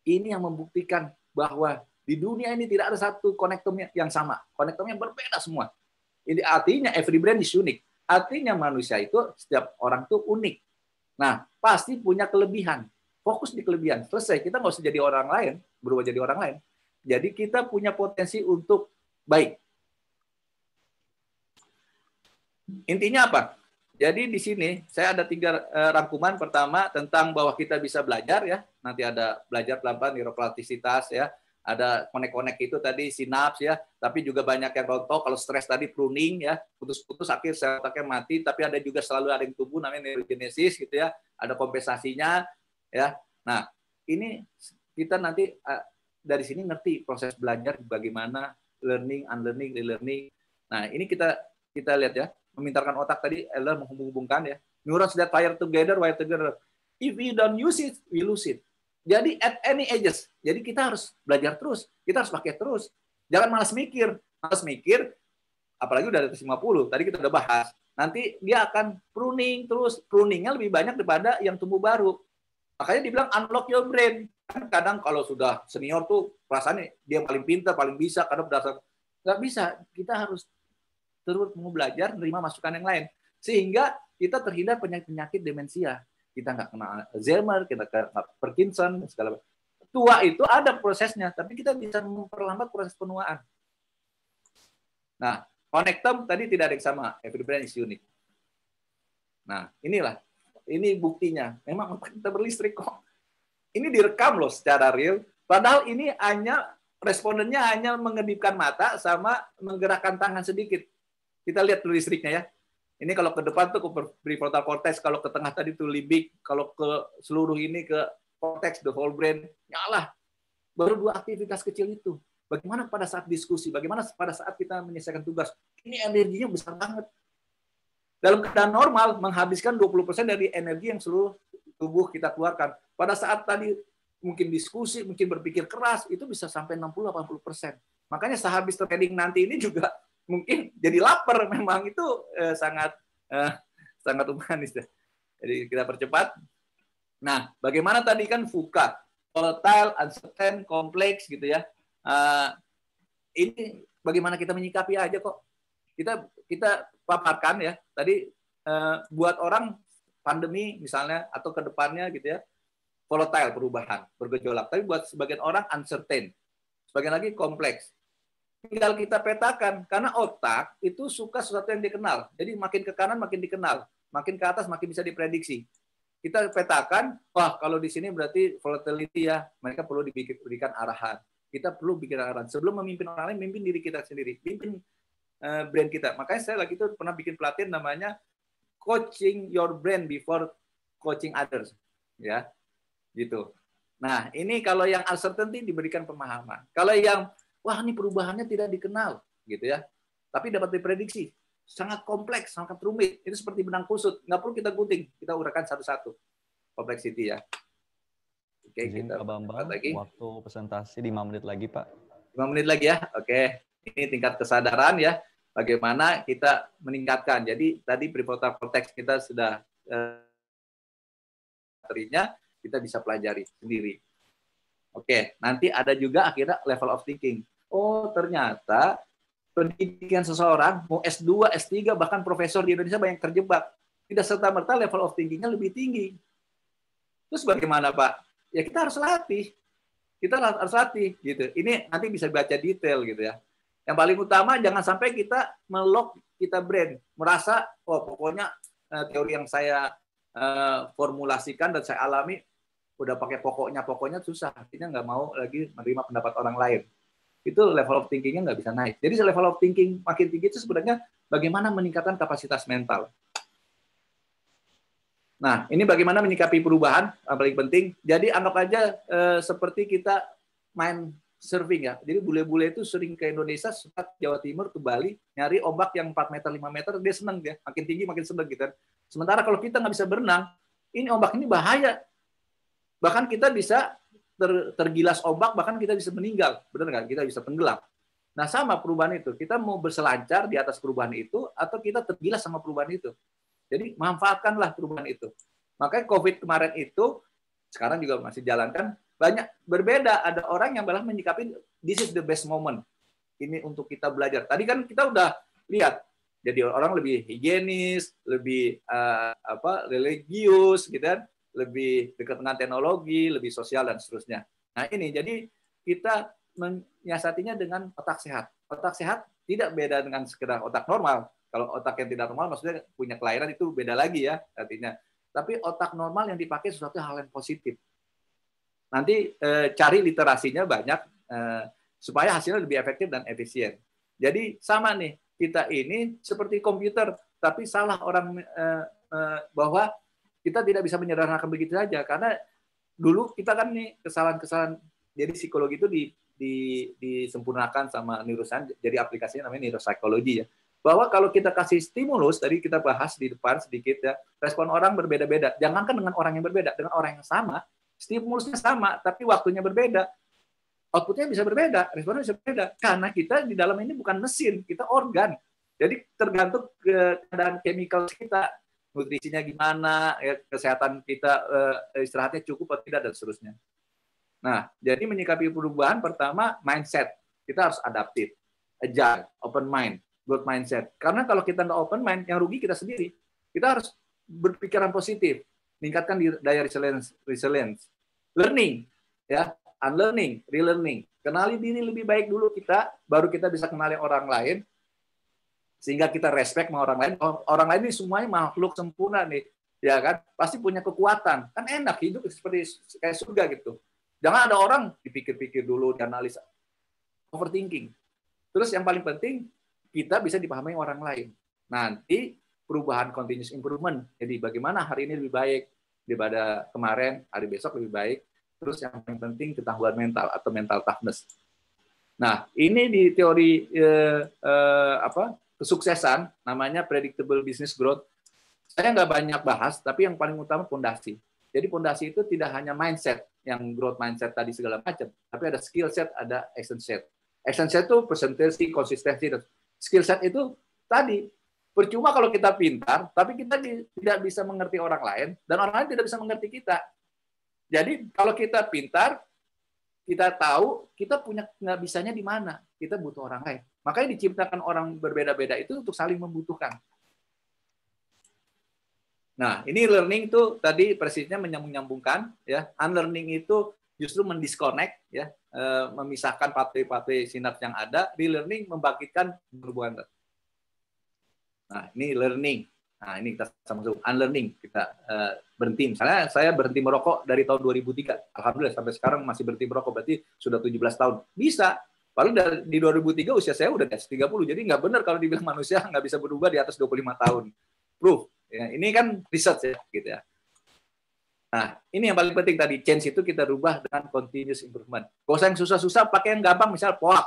Ini yang membuktikan bahwa di dunia ini tidak ada satu connectome yang sama. Connectome yang berbeda semua. Ini artinya every brain is unique. Artinya manusia itu, setiap orang itu unik. Nah, pasti punya kelebihan. Fokus di kelebihan. Selesai. Kita nggak usah jadi orang lain, berubah jadi orang lain. Jadi kita punya potensi untuk baik. Intinya apa? Jadi di sini saya ada 3 rangkuman. Pertama tentang bahwa kita bisa belajar ya. Nanti ada belajar pelan-pelan neuroplastisitas ya. Ada konek-konek itu tadi sinaps ya. Tapi juga banyak yang rontok kalau stres tadi pruning ya. Putus-putus akhir sel otaknya mati. Tapi ada juga selalu ada yang tumbuh namanya neurogenesis gitu ya. Ada kompensasinya ya. Nah ini kita nanti dari sini ngerti proses belajar bagaimana learning, unlearning, relearning. Nah ini kita lihat ya. Memintarkan otak tadi adalah menghubung-hubungkan ya. Neurons that wire together. If we don't use it, we lose it. Jadi at any ages. Jadi kita harus belajar terus. Kita harus pakai terus. Jangan malas mikir. Malas mikir, apalagi udah di atas 50. Tadi kita udah bahas. Nanti dia akan pruning terus. Pruningnya lebih banyak daripada yang tumbuh baru. Makanya dibilang unlock your brain. Kadang kalau sudah senior tuh perasaannya dia paling pintar, paling bisa. Kadang berdasar. Nggak bisa. Kita harus terus mau belajar, menerima masukan yang lain. Sehingga kita terhindar penyakit-penyakit demensia. Kita nggak kena Alzheimer, kita kena Parkinson, segala macam. Tua itu ada prosesnya, tapi kita bisa memperlambat proses penuaan. Nah, connectome tadi tidak ada yang sama. Every brain is unique. Nah, inilah. Ini buktinya. Memang kita berlistrik kok. Ini direkam loh secara real. Padahal ini hanya respondennya hanya mengedipkan mata sama menggerakkan tangan sedikit. Kita lihat dulu listriknya ya. Ini kalau ke depan tuh ke prefrontal cortex, kalau ke tengah tadi tuh limbik, kalau ke seluruh ini ke cortex, the whole brain, nyala. Baru 2 aktivitas kecil itu. Bagaimana pada saat diskusi, bagaimana pada saat kita menyelesaikan tugas. Ini energinya besar banget. Dalam keadaan normal, menghabiskan 20% dari energi yang seluruh tubuh kita keluarkan. Pada saat tadi mungkin diskusi, mungkin berpikir keras, itu bisa sampai 60-80%. Makanya sehabis trading nanti ini juga mungkin jadi lapar, memang itu sangat humanis. Jadi kita percepat. Nah, bagaimana tadi kan VUCA, volatile, uncertain, kompleks gitu ya. Ini bagaimana kita menyikapi aja kok. Kita paparkan ya. Tadi buat orang pandemi misalnya atau ke depannya gitu ya, volatile, perubahan, bergejolak. Tapi buat sebagian orang uncertain. Sebagian lagi kompleks. Tinggal kita petakan, karena otak itu suka sesuatu yang dikenal. Jadi makin ke kanan makin dikenal, makin ke atas makin bisa diprediksi. Kita petakan, wah kalau di sini berarti volatility ya, mereka perlu diberikan arahan. Kita perlu bikin arahan. Sebelum memimpin orang lain, mimpin diri kita sendiri, mimpin brand kita. Makanya saya lagi itu pernah bikin pelatihan namanya coaching your brand before coaching others, ya, gitu. Nah ini kalau yang uncertainty diberikan pemahaman. Kalau yang wah ini perubahannya tidak dikenal, gitu ya. Tapi dapat diprediksi. Sangat kompleks, sangat rumit. Itu seperti benang kusut. Nggak perlu kita gunting. Kita uraikan satu-satu. Complexity ya. Oke, kita Pak Bambang, lagi. Waktu presentasi 5 menit lagi, Pak. 5 menit lagi ya. Oke. Ini tingkat kesadaran ya. Bagaimana kita meningkatkan. Jadi tadi prefrontal cortex kita sudah terinya, kita bisa pelajari sendiri. Oke, nanti ada juga akhirnya level of thinking. Oh, ternyata pendidikan seseorang, mau S2, S3, bahkan profesor di Indonesia banyak terjebak. Tidak serta-merta level of thinking-nya lebih tinggi. Terus bagaimana, Pak? Ya kita harus latih. Kita harus latih. Gitu. Ini nanti bisa baca detail gitu ya. Yang paling utama, jangan sampai kita melock kita brand. Merasa, oh pokoknya teori yang saya formulasikan dan saya alami, udah pakai pokoknya susah. Artinya nggak mau lagi menerima pendapat orang lain. Itu level of thinking-nya nggak bisa naik. Jadi level of thinking makin tinggi itu sebenarnya bagaimana meningkatkan kapasitas mental. Nah, ini bagaimana menyikapi perubahan, yang paling penting. Jadi anggap aja seperti kita main surfing ya. Jadi bule-bule itu sering ke Indonesia, suka Jawa Timur, ke Bali, nyari ombak yang 4 meter, 5 meter, dia seneng dia. Makin tinggi, makin seneng gitu. Sementara kalau kita nggak bisa berenang, ini ombak ini bahaya. Bahkan kita bisa tergilas ombak, bahkan kita bisa meninggal. Benar nggak? Kita bisa tenggelam. Nah, sama perubahan itu. Kita mau berselancar di atas perubahan itu, atau kita tergilas sama perubahan itu. Jadi manfaatkanlah perubahan itu. Makanya COVID kemarin itu, sekarang juga masih jalankan, banyak berbeda. Ada orang yang malah menyikapi, this is the best moment. Ini untuk kita belajar. Tadi kan kita udah lihat, jadi orang lebih higienis, lebih religius, gitu kan, lebih dekat dengan teknologi, lebih sosial dan seterusnya. Nah ini, jadi kita menyiasatinya dengan otak sehat. Otak sehat tidak beda dengan sekedar otak normal. Kalau otak yang tidak normal maksudnya punya kelainan itu beda lagi ya artinya. Tapi otak normal yang dipakai sesuatu hal yang positif. Nanti cari literasinya banyak supaya hasilnya lebih efektif dan efisien. Jadi sama nih, kita ini seperti komputer, tapi salah orang bahwa kita tidak bisa menyederhanakan begitu saja. Karena dulu kita kan nih kesalahan-kesalahan, jadi psikologi itu disempurnakan sama neuroscience, jadi aplikasinya namanya neuropsikologi ya. Bahwa kalau kita kasih stimulus, tadi kita bahas di depan sedikit ya, respon orang berbeda-beda. Jangankan dengan orang yang berbeda, dengan orang yang sama, stimulusnya sama, tapi waktunya berbeda. Outputnya bisa berbeda, responnya bisa berbeda. Karena kita di dalam ini bukan mesin, kita organ. Jadi tergantung keadaan chemical kita, nutrisinya gimana, ya, kesehatan kita, istirahatnya cukup atau tidak, dan seterusnya. Nah, jadi menyikapi perubahan, pertama, mindset. Kita harus adaptif, agile, open mind. Growth mindset. Karena kalau kita nggak open mind, yang rugi kita sendiri. Kita harus berpikiran positif, meningkatkan daya resilience, learning, ya, unlearning, relearning. Kenali diri lebih baik dulu kita, baru kita bisa kenali orang lain, sehingga kita respect sama orang lain. Orang lain ini semuanya makhluk sempurna nih, ya kan? Pasti punya kekuatan. Kan enak hidup seperti kayak surga gitu. Jangan ada orang dipikir-pikir dulu, dianalisa, overthinking. Terus yang paling penting, kita bisa dipahami orang lain. Nanti perubahan continuous improvement. Jadi bagaimana hari ini lebih baik daripada kemarin, hari besok lebih baik. Terus yang paling penting ketangguhan mental atau mental toughness. Nah, ini di teori kesuksesan namanya predictable business growth. Saya nggak banyak bahas, tapi yang paling utama fondasi. Jadi fondasi itu tidak hanya mindset, yang growth mindset tadi segala macam, tapi ada skill set, ada action set. Action set itu presentasi, konsistensi, dan skill set itu tadi, percuma kalau kita pintar, tapi kita tidak bisa mengerti orang lain, dan orang lain tidak bisa mengerti kita. Jadi kalau kita pintar, kita tahu kita punya nggak bisanya di mana, kita butuh orang lain. Makanya diciptakan orang berbeda-beda itu untuk saling membutuhkan. Nah, ini learning itu tadi persisnya menyambung-nyambungkan, ya. Unlearning itu justru mendisconnect, ya, memisahkan pathway sinaps yang ada. Relearning membangkitkan hubungan. Nah, ini learning. Nah, ini kita sama-sama. Unlearning, kita berhenti. Misalnya saya berhenti merokok dari tahun 2003. Alhamdulillah sampai sekarang masih berhenti merokok, berarti sudah 17 tahun. Bisa. Padahal di 2003 usia saya udah di atas 30. Jadi nggak benar kalau dibilang manusia nggak bisa berubah di atas 25 tahun. Proof. Ya, ini kan research ya, gitu ya. Nah, ini yang paling penting tadi, change itu kita rubah dengan continuous improvement. Kalau yang susah-susah, pakai yang gampang, misal POAK,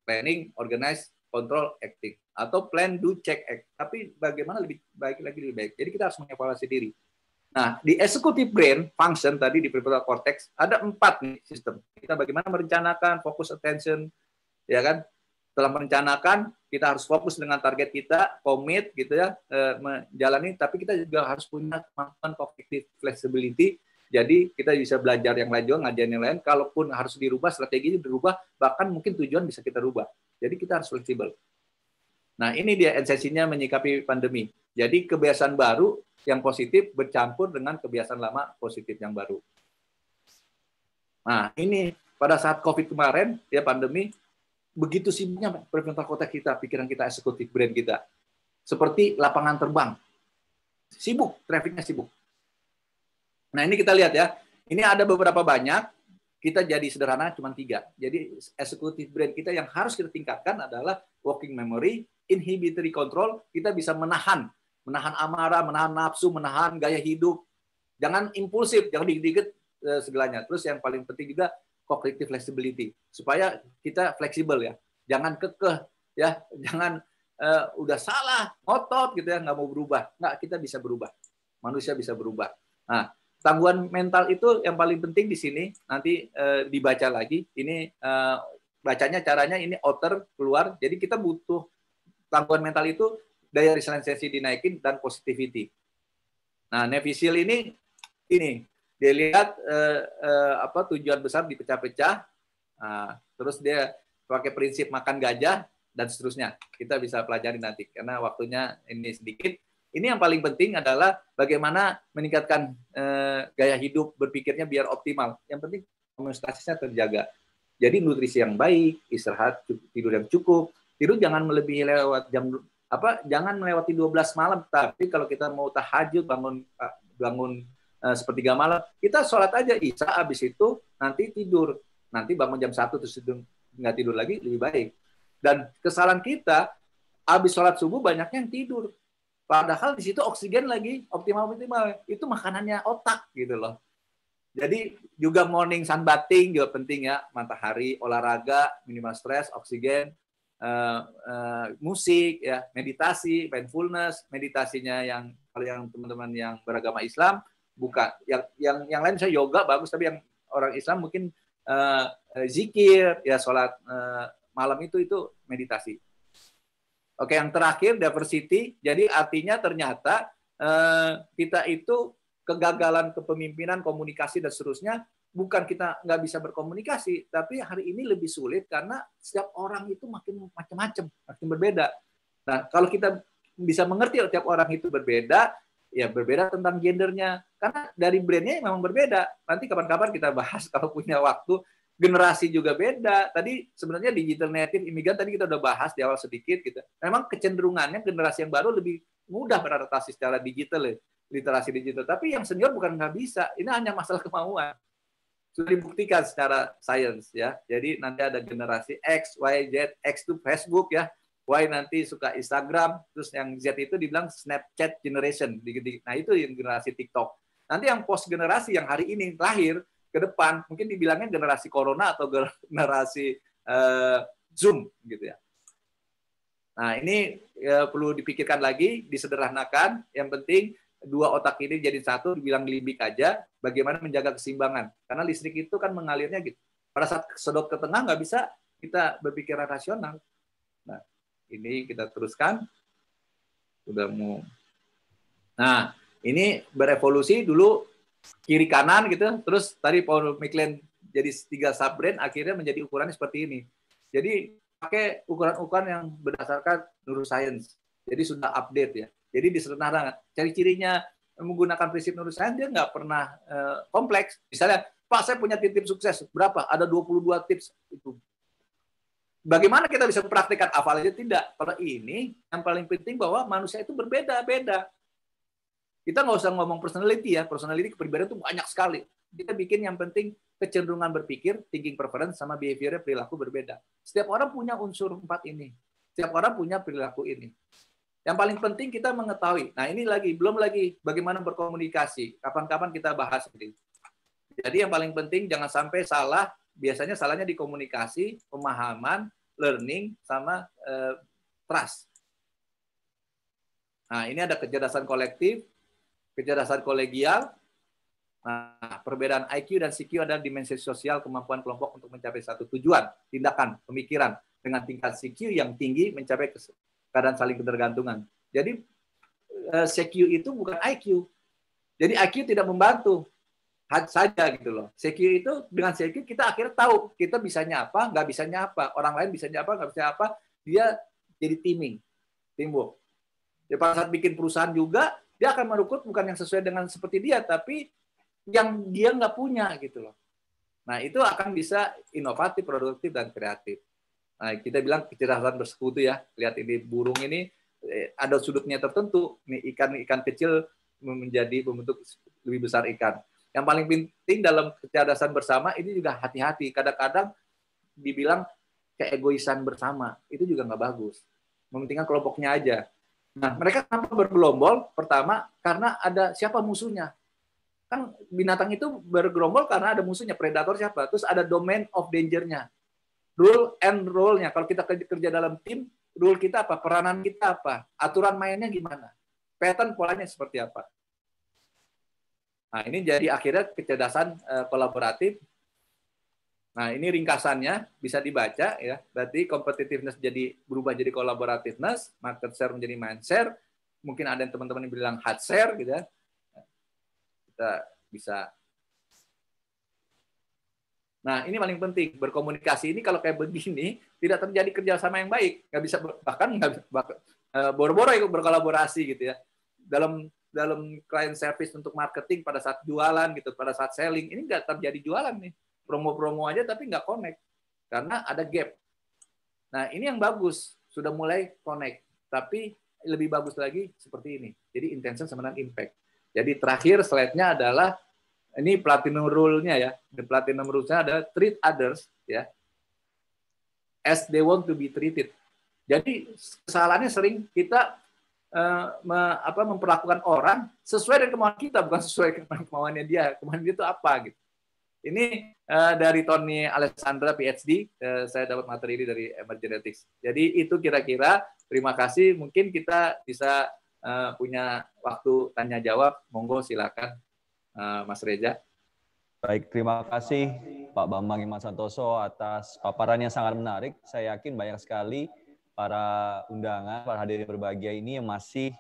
planning, organize, control, acting. Atau plan, do, check, act. Tapi bagaimana lebih baik lagi, lebih baik. Jadi kita harus mengevaluasi diri. Nah, di executive brain function tadi di prefrontal cortex, ada 4 nih sistem. Kita bagaimana merencanakan, fokus attention, ya kan? Setelah merencanakan, kita harus fokus dengan target kita, commit gitu ya, menjalani, tapi kita juga harus punya kemampuan cognitive flexibility. Jadi kita bisa belajar yang lain juga, ngajarin yang lain. Kalaupun harus dirubah, strateginya dirubah, bahkan mungkin tujuan bisa kita rubah. Jadi kita harus fleksibel. Nah, ini dia esensinya menyikapi pandemi. Jadi kebiasaan baru yang positif bercampur dengan kebiasaan lama positif yang baru. Nah, ini pada saat COVID kemarin, ya pandemi, begitu sibuknya prefrontal cortex kita, pikiran kita, executive brain kita. Seperti lapangan terbang. Sibuk, trafficnya sibuk. Nah, ini kita lihat ya. Ini ada beberapa banyak, kita jadi sederhana cuma 3. Jadi executive brain kita yang harus kita tingkatkan adalah working memory, inhibitory control, kita bisa menahan amarah, menahan nafsu, menahan gaya hidup. Jangan impulsif, jangan dikit-dikit segalanya. Terus yang paling penting juga cognitive flexibility, supaya kita fleksibel ya. Jangan kekeh ya, jangan udah salah, ngotot gitu ya, nggak mau berubah. Nggak, kita bisa berubah. Manusia bisa berubah. Nah, tangguhan mental itu yang paling penting di sini. Nanti dibaca lagi. Ini bacanya caranya ini outer keluar. Jadi kita butuh tangguhan mental itu daya resiliensi dinaikin dan positivity. Nah, Navy SEAL ini dia lihat tujuan besar dipecah-pecah. Nah, terus dia pakai prinsip makan gajah dan seterusnya. Kita bisa pelajari nanti karena waktunya ini sedikit. Ini yang paling penting adalah bagaimana meningkatkan gaya hidup berpikirnya biar optimal. Yang penting homeostasinya terjaga. Jadi nutrisi yang baik, istirahat, tidur yang cukup. Tidur jangan melebihi lewat jangan melewati 12 malam. Tapi kalau kita mau tahajud, bangun sepertiga malam, kita sholat aja Isya, habis itu nanti tidur. Nanti bangun jam 1 terus nggak tidur lagi, lebih baik. Dan kesalahan kita, habis sholat subuh banyaknya yang tidur. Padahal di situ oksigen lagi optimal. Itu makanannya otak gitu loh. Jadi juga morning sunbathing juga penting ya, matahari, olahraga, minimal stres, oksigen, musik ya, meditasi, mindfulness, meditasinya kalau yang teman-teman yang beragama Islam bukan yang lain saya yoga bagus, tapi yang orang Islam mungkin zikir ya, sholat malam itu meditasi. Oke, yang terakhir diversity. Jadi artinya ternyata kita itu kegagalan kepemimpinan, komunikasi dan seterusnya bukan kita nggak bisa berkomunikasi, tapi hari ini lebih sulit karena setiap orang itu makin macam-macam, makin berbeda. Nah, kalau kita bisa mengerti setiap orang itu berbeda, ya berbeda tentang gendernya. Karena dari brandnya memang berbeda. Nanti kapan-kapan kita bahas kalau punya waktu. Generasi juga beda. Tadi sebenarnya digital native imigran tadi kita udah bahas di awal sedikit gitu. Memang kecenderungannya generasi yang baru lebih mudah beradaptasi secara digital, literasi digital. Tapi yang senior bukan nggak bisa. Ini hanya masalah kemauan. Sudah dibuktikan secara sains ya. Jadi nanti ada generasi X, Y, Z, X itu Facebook ya. Y nanti suka Instagram, terus yang Z itu dibilang Snapchat generation. Nah itu yang generasi TikTok. Nanti yang post generasi yang hari ini lahir ke depan mungkin dibilangnya generasi corona atau generasi Zoom gitu ya. Nah, ini perlu dipikirkan lagi, disederhanakan. Yang penting dua otak ini jadi satu, dibilang limbik aja, bagaimana menjaga keseimbangan. Karena listrik itu kan mengalirnya gitu. Pada saat sedot ke tengah nggak bisa kita berpikiran rasional. Nah, ini kita teruskan. Udah mau. Nah, ini berevolusi dulu kiri kanan gitu, terus tadi Paul McLean jadi 3 sub-brand, akhirnya menjadi ukurannya seperti ini. Jadi pakai ukuran-ukuran yang berdasarkan neuroscience. Jadi sudah update ya. Jadi disederhanakan. Ciri-cirinya menggunakan prinsip neuroscience dia nggak pernah kompleks. Misalnya, Pak saya punya tips sukses berapa? Ada 22 tips itu. Bagaimana kita bisa mempraktikkan hafal aja tidak? Kalau ini yang paling penting bahwa manusia itu berbeda-beda. Kita nggak usah ngomong personality ya, personality kepribadian itu banyak sekali. Kita bikin yang penting kecenderungan berpikir, thinking preference, sama behavior perilaku berbeda. Setiap orang punya unsur 4 ini. Setiap orang punya perilaku ini. Yang paling penting kita mengetahui. Nah ini belum lagi bagaimana berkomunikasi. Kapan-kapan kita bahas ini. Jadi yang paling penting jangan sampai salah. Biasanya salahnya di komunikasi, pemahaman, learning, sama trust. Nah ini ada kecerdasan kolektif, kecerdasan kolegial. Nah, perbedaan IQ dan CQ adalah dimensi sosial kemampuan kelompok untuk mencapai satu tujuan, tindakan, pemikiran dengan tingkat CQ yang tinggi mencapai keadaan saling ketergantungan. Jadi CQ itu bukan IQ. Jadi IQ tidak membantu saja gitu loh. CQ itu dengan CQ kita akhirnya tahu kita bisanya apa, nggak bisanya apa, orang lain bisanya apa, nggak bisa apa. Dia jadi teamwork. Jadi pada saat bikin perusahaan juga dia akan merekrut bukan yang sesuai dengan seperti dia, tapi yang dia nggak punya gitu loh. Nah itu akan bisa inovatif, produktif, dan kreatif. Nah kita bilang kecerdasan bersekutu ya. Lihat ini burung ini ada sudutnya tertentu. Ini ikan kecil menjadi membentuk lebih besar ikan. Yang paling penting dalam kecerdasan bersama ini juga hati-hati. Kadang-kadang dibilang keegoisan bersama itu juga nggak bagus. mementingkan kelompoknya aja. Nah, mereka kenapa bergerombol? Pertama, karena ada siapa musuhnya. Kan binatang itu bergerombol karena ada musuhnya, predator siapa. Terus ada domain of danger-nya. Rule and role-nya. Kalau kita kerja dalam tim, rule kita apa? Peranan kita apa? Aturan mainnya gimana? Pattern polanya seperti apa? Nah, ini jadi akhirnya kecerdasan kolaboratif. Nah, ini ringkasannya bisa dibaca ya. Berarti competitiveness berubah jadi collaborativeness, market share menjadi mind share. Mungkin ada yang teman-teman yang bilang hard share gitu ya. Kita bisa. Nah, ini paling penting, berkomunikasi ini kalau kayak begini tidak terjadi kerjasama yang baik, nggak bisa, bahkan nggak bisa, boro-boro ikut berkolaborasi gitu ya. Dalam client service untuk marketing pada saat jualan gitu, pada saat selling ini nggak terjadi jualan nih, promo-promo aja tapi nggak connect karena ada gap. Nah, ini yang bagus, sudah mulai connect, tapi lebih bagus lagi seperti ini. Jadi intention sama dengan impact. Jadi terakhir slide-nya adalah ini platinum rule-nya ya. The platinum rule-nya adalah treat others ya as they want to be treated. Jadi kesalahannya sering kita memperlakukan orang sesuai dengan kemauan kita, bukan sesuai dengan kemauannya dia. Kemauan dia itu apa gitu. Ini dari Tony Alessandra PhD, saya dapat materi ini dari Emergenetics. Jadi itu kira-kira, terima kasih. Mungkin kita bisa punya waktu tanya jawab. Monggo silakan Mas Reza. Baik, terima kasih Pak Bambang Iman Santoso atas paparan yang sangat menarik. Saya yakin banyak sekali para undangan, para hadirin berbahagia ini yang masih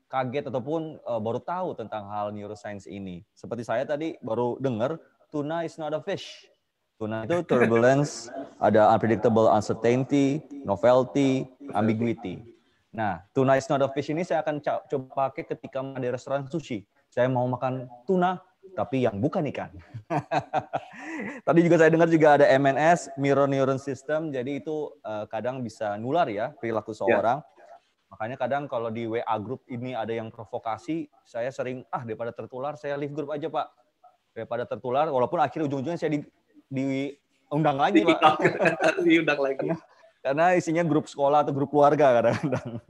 kaget ataupun baru tahu tentang hal neuroscience ini. Seperti saya tadi baru dengar, tuna is not a fish. Tuna itu turbulence, ada unpredictable uncertainty, novelty, ambiguity. Nah, tuna is not a fish ini saya akan coba pakai ketika di restoran sushi. Saya mau makan tuna, tapi yang bukan ikan. Tadi juga saya dengar juga ada MNS, Mirror Neuron System, jadi itu kadang bisa nular ya perilaku seorang. Makanya kadang kalau di WA group ini ada yang provokasi, saya sering, daripada tertular, saya leave group aja Pak. Daripada tertular, walaupun akhirnya ujung-ujungnya saya diundang lagi Pak. Diundang lagi. Karena isinya grup sekolah atau grup keluarga kadang-kadang.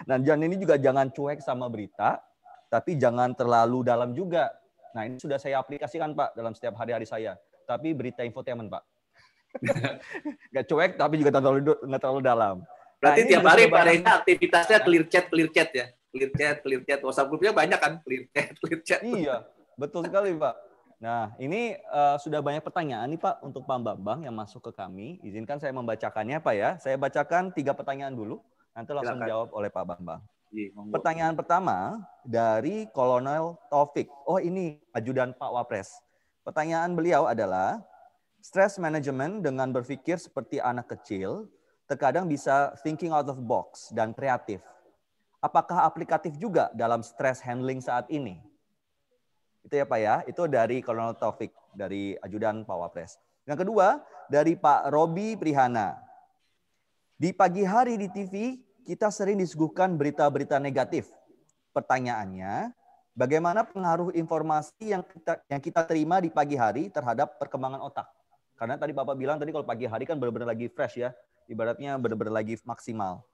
Nah, ini juga jangan cuek sama berita, tapi jangan terlalu dalam juga. Nah, ini sudah saya aplikasikan, Pak, dalam setiap hari-hari saya. Tapi berita infotainment, Pak. Nggak cuek, tapi juga nggak terlalu dalam. Berarti tiap hari Pak Reza aktivitasnya clear chat ya? Clear chat. WhatsApp grupnya banyak kan? Clear chat. Iya, betul sekali, Pak. Nah, ini sudah banyak pertanyaan nih, Pak, untuk Pak Bambang yang masuk ke kami. Izinkan saya membacakannya, Pak ya. Saya bacakan 3 pertanyaan dulu. Nanti langsung dijawab oleh Pak Bambang. Pertanyaan pertama dari Kolonel Taufik. Oh, ini ajudan Pak Wapres. Pertanyaan beliau adalah, stress management dengan berpikir seperti anak kecil terkadang bisa thinking out of the box dan kreatif. Apakah aplikatif juga dalam stress handling saat ini? Itu ya Pak ya, itu dari Kolonel Taufik, dari ajudan Pak Wapres. Yang kedua, dari Pak Robi Prihana. Di pagi hari di TV, kita sering disuguhkan berita-berita negatif. Pertanyaannya, bagaimana pengaruh informasi yang kita terima di pagi hari terhadap perkembangan otak? Karena tadi Bapak bilang tadi kalau pagi hari kan benar-benar lagi fresh ya, ibaratnya benar-benar lagi maksimal.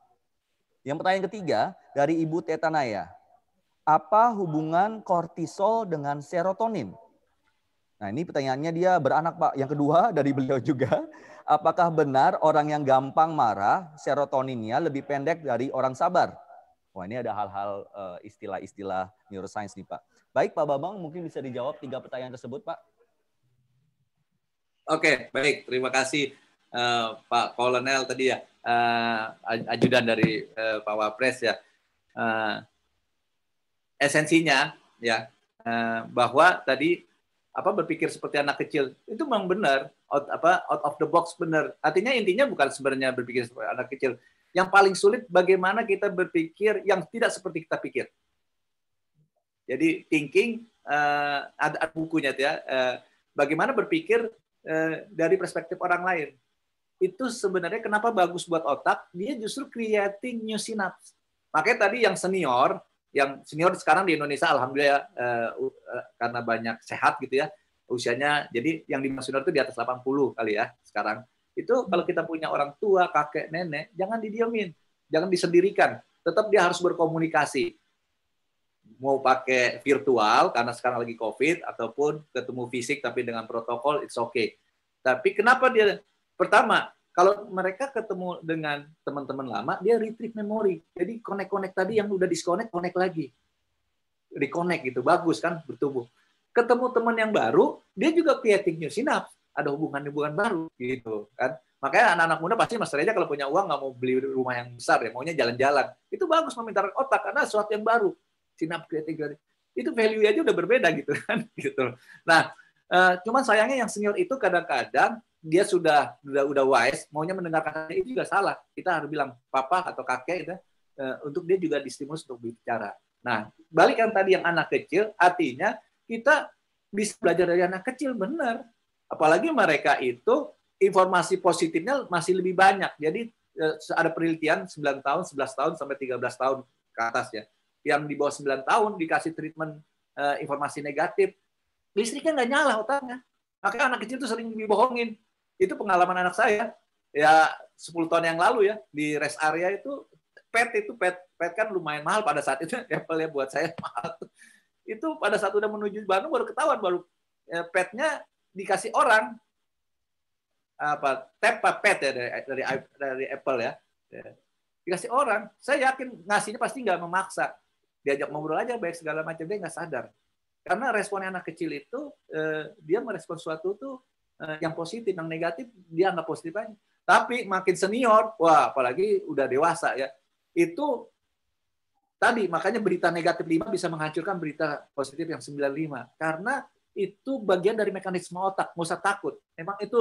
Yang pertanyaan ketiga dari Ibu Tetanaya. Apa hubungan kortisol dengan serotonin? Nah, ini pertanyaannya dia beranak Pak. Yang kedua dari beliau juga, apakah benar orang yang gampang marah serotoninnya lebih pendek dari orang sabar? Wah, ini ada hal-hal istilah-istilah neuroscience nih Pak. Baik Pak Bambang, mungkin bisa dijawab 3 pertanyaan tersebut Pak. Oke, baik. Terima kasih Pak Kolonel tadi ya, ajudan dari Pak Wapres ya. Esensinya ya bahwa tadi berpikir seperti anak kecil itu memang benar, out of the box benar. Artinya intinya bukan sebenarnya berpikir seperti anak kecil. Yang paling sulit bagaimana kita berpikir yang tidak seperti kita pikir. Jadi thinking ada bukunya ya. Bagaimana berpikir dari perspektif orang lain. Itu sebenarnya kenapa bagus buat otak, dia justru creating new synapse. Makanya tadi yang senior sekarang di Indonesia alhamdulillah karena banyak sehat gitu ya usianya, jadi yang di senior itu di atas 80 kali ya sekarang. Itu kalau kita punya orang tua, kakek, nenek, jangan didiemin. jangan disendirikan. Tetap dia harus berkomunikasi. Mau pakai virtual karena sekarang lagi COVID, ataupun ketemu fisik tapi dengan protokol, it's okay. Tapi kenapa dia, pertama, kalau mereka ketemu dengan teman-teman lama, dia retrieve memori. Jadi connect tadi yang udah disconnect, connect lagi. Reconnect gitu, bagus kan, bertumbuh. Ketemu teman yang baru, dia juga creating new synapse, ada hubungan-hubungan baru gitu kan. Makanya anak-anak muda pasti Mas Reza kalau punya uang nggak mau beli rumah yang besar ya, maunya jalan-jalan. Itu bagus meminta otak karena sesuatu yang baru. Synapse creating itu value aja udah berbeda gitu kan gitu. Nah, cuman sayangnya yang senior itu kadang-kadang dia sudah wise, maunya mendengarkan itu juga salah. Kita harus bilang papa atau kakek itu untuk dia juga distimulus untuk berbicara. Nah, balik yang tadi yang anak kecil, artinya kita bisa belajar dari anak kecil, benar. Apalagi mereka itu informasi positifnya masih lebih banyak. Jadi ada penelitian 9 tahun, 11 tahun, sampai 13 tahun ke atas ya. Yang di bawah 9 tahun dikasih treatment informasi negatif, listriknya nggak nyala otaknya. Makanya anak kecil itu sering dibohongin. Itu pengalaman anak saya. Ya 10 tahun yang lalu ya, di rest area itu PET kan lumayan mahal pada saat itu, Apple ya buat saya mahal. Itu pada saat udah menuju Bandung baru ketahuan, baru PET-nya dikasih orang PET ya dari Apple ya. Dikasih orang, saya yakin ngasihnya pasti nggak memaksa. Diajak ngobrol aja baik segala macam, dia nggak sadar. Karena responnya anak kecil itu dia merespon sesuatu tuh yang positif, yang negatif dia nggak positif aja. Tapi makin senior, wah apalagi udah dewasa ya, itu tadi makanya berita negatif 5 bisa menghancurkan berita positif yang 95. Karena itu bagian dari mekanisme otak, nggak usah takut. Memang itu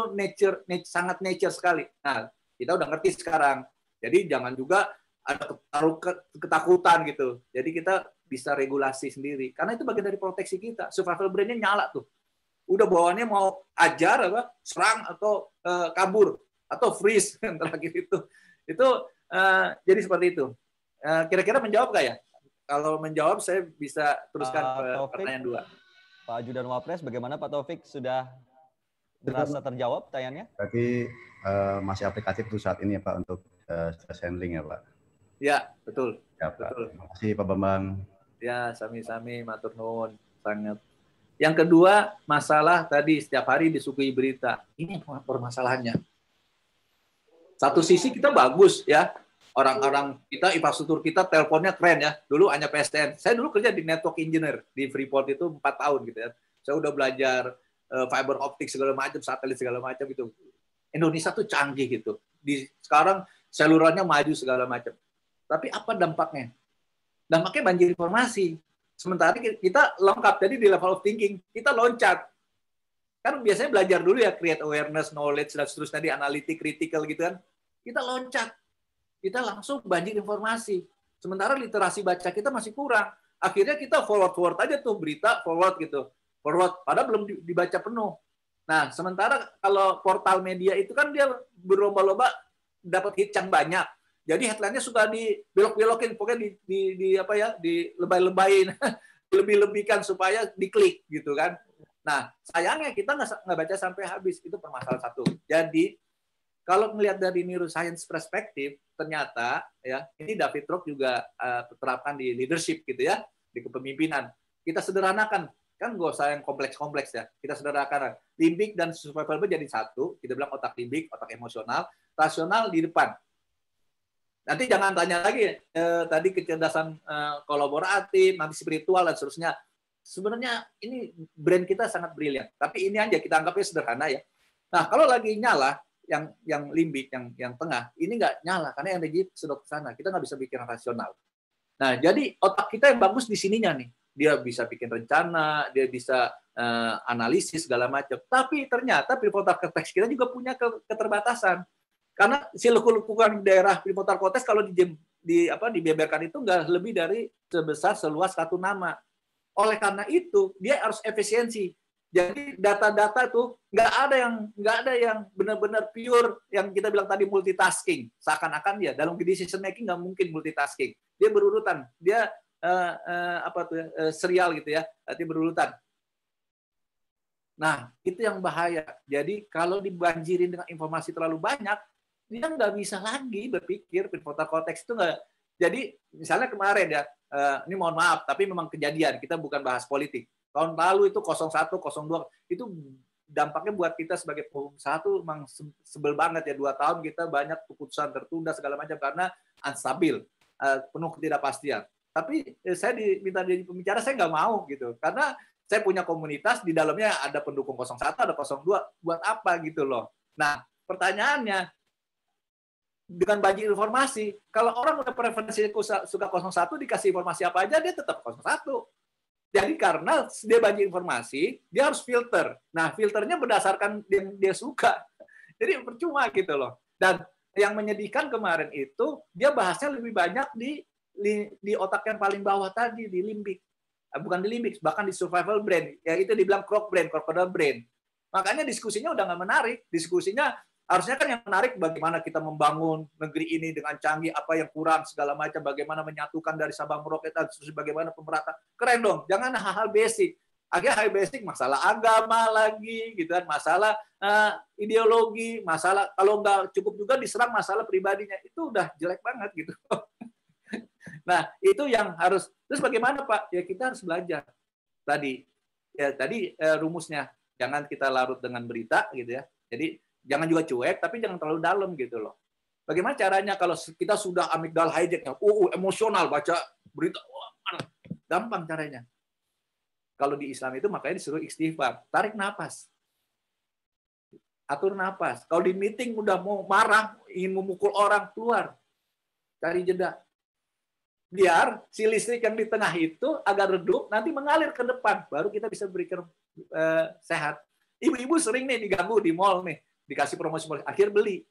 sangat nature sekali. Nah, kita udah ngerti sekarang. Jadi jangan juga ada ketakutan gitu. Jadi kita bisa regulasi sendiri. Karena itu bagian dari proteksi kita. Survival brain-nya nyala tuh. Udah bawaannya mau ajar, serang, atau kabur, atau freeze. Terakhir itu. Itu jadi seperti itu. Kira-kira menjawab nggak ya? Kalau menjawab, saya bisa teruskan ke pertanyaan 2. Pak Ajudan Wapres, bagaimana Pak Taufik? Sudah merasa terjawab pertanyaannya? Berarti masih aplikatif tuh saat ini ya Pak untuk stress handling ya Pak? Ya, betul. Ya Pak. Betul. Terima kasih Pak Bambang. Ya, sami-sami, matur nuwun. Sangat. Yang kedua, masalah tadi setiap hari disuguhi berita. Ini permasalahannya. Satu sisi kita bagus ya. Orang-orang kita, infrastruktur kita, teleponnya keren ya. Dulu hanya PSTN. Saya dulu kerja di network engineer di Freeport itu 4 tahun gitu ya. Saya udah belajar fiber optik segala macam, satelit segala macam gitu. Indonesia tuh canggih gitu. Sekarang seluruhnya maju segala macam. Tapi apa dampaknya? Dampaknya banjir informasi. Sementara kita lengkap, jadi di level of thinking kita loncat. Kan biasanya belajar dulu ya, create awareness, knowledge, dan seterusnya di analitik, critical gitu kan. Kita loncat. Kita langsung banjir informasi. Sementara literasi baca kita masih kurang. Akhirnya kita forward aja tuh berita, forward gitu. Forward, padahal belum dibaca penuh. Nah, sementara kalau portal media itu kan dia berlomba-lomba dapat hit yang banyak. Jadi headline-nya suka dibelok-belokin, pokoknya dilebay-lebayin, lebih-lebihkan supaya diklik gitu kan. Nah, sayangnya kita nggak baca sampai habis. Itu permasalahan satu. Jadi kalau melihat dari neuroscience perspektif, ternyata ya ini David Rock juga terapkan di leadership gitu ya, di kepemimpinan. Kita sederhanakan, kan nggak usah yang kompleks-kompleks ya. Kita sederhanakan. Limbik dan survival jadi satu. Kita bilang otak limbik, otak emosional, rasional di depan. Nanti jangan tanya lagi tadi kecerdasan kolaboratif, nanti spiritual dan seterusnya. Sebenarnya ini brain kita sangat brilian. Tapi ini aja kita anggapnya sederhana ya. Nah kalau lagi nyala, yang limbik, yang tengah, ini nggak nyala karena energi sedot ke sana. Kita nggak bisa pikiran rasional. Nah, jadi otak kita yang bagus di sininya nih. Dia bisa bikin rencana, dia bisa analisis segala macam. Tapi ternyata prefrontal cortex kita juga punya keterbatasan. Karena si lekukan daerah prefrontal cortex kalau dibeberkan itu nggak lebih dari sebesar seluas satu nama. Oleh karena itu, dia harus efisiensi. Jadi data-data itu nggak ada yang benar-benar pure yang kita bilang tadi multitasking. Seakan-akan dia dalam decision making nggak mungkin multitasking. Dia berurutan, dia serial gitu ya, arti berurutan. Nah itu yang bahaya. Jadi kalau dibanjirin dengan informasi terlalu banyak, dia nggak bisa lagi berpikir prefrontal cortex itu nggak. Jadi misalnya kemarin ya, ini mohon maaf, tapi memang kejadian, kita bukan bahas politik. Tahun lalu itu 01, 02, itu dampaknya buat kita sebagai pengusaha tuh memang sebel banget ya. 2 tahun kita banyak keputusan tertunda segala macam karena unstabil, penuh ketidakpastian. Tapi saya diminta jadi pembicara, saya nggak mau gitu. Karena saya punya komunitas, di dalamnya ada pendukung 01, ada 02, buat apa gitu loh. Nah, pertanyaannya, dengan banjir informasi, kalau orang udah preferensi suka 01, dikasih informasi apa aja, dia tetap 01. Jadi karena dia banjir informasi, dia harus filter. Nah, filternya berdasarkan yang dia suka. Jadi percuma gitu loh. Dan yang menyedihkan kemarin itu, dia bahasnya lebih banyak di otak yang paling bawah tadi, di limbik. Bukan di limbik, bahkan di survival brain. Ya itu dibilang croc brain, crocodile brain. Makanya diskusinya udah nggak menarik. Diskusinya harusnya kan yang menarik bagaimana kita membangun negeri ini dengan canggih, apa yang kurang, segala macam, bagaimana menyatukan dari Sabang Merauke, terus bagaimana pemerataan. Keren dong, jangan hal-hal basic. Akhirnya hal basic, masalah agama lagi, gitu kan, masalah ideologi, masalah kalau nggak cukup juga diserang masalah pribadinya. Itu udah jelek banget gitu. Nah, itu yang harus. Terus bagaimana Pak? Ya kita harus belajar. Tadi rumusnya, jangan kita larut dengan berita gitu ya. Jadi jangan juga cuek, tapi jangan terlalu dalam gitu loh. Bagaimana caranya kalau kita sudah amigdala hijacknya, emosional baca berita, gampang caranya. Kalau di Islam itu makanya disuruh istighfar, tarik napas, atur napas. Kalau di meeting udah mau marah, ingin memukul orang, keluar, cari jeda. Biar si listrik yang di tengah itu agak redup, nanti mengalir ke depan, baru kita bisa berikan sehat. Ibu-ibu sering nih diganggu di mall nih, dikasih promosi, akhir beli.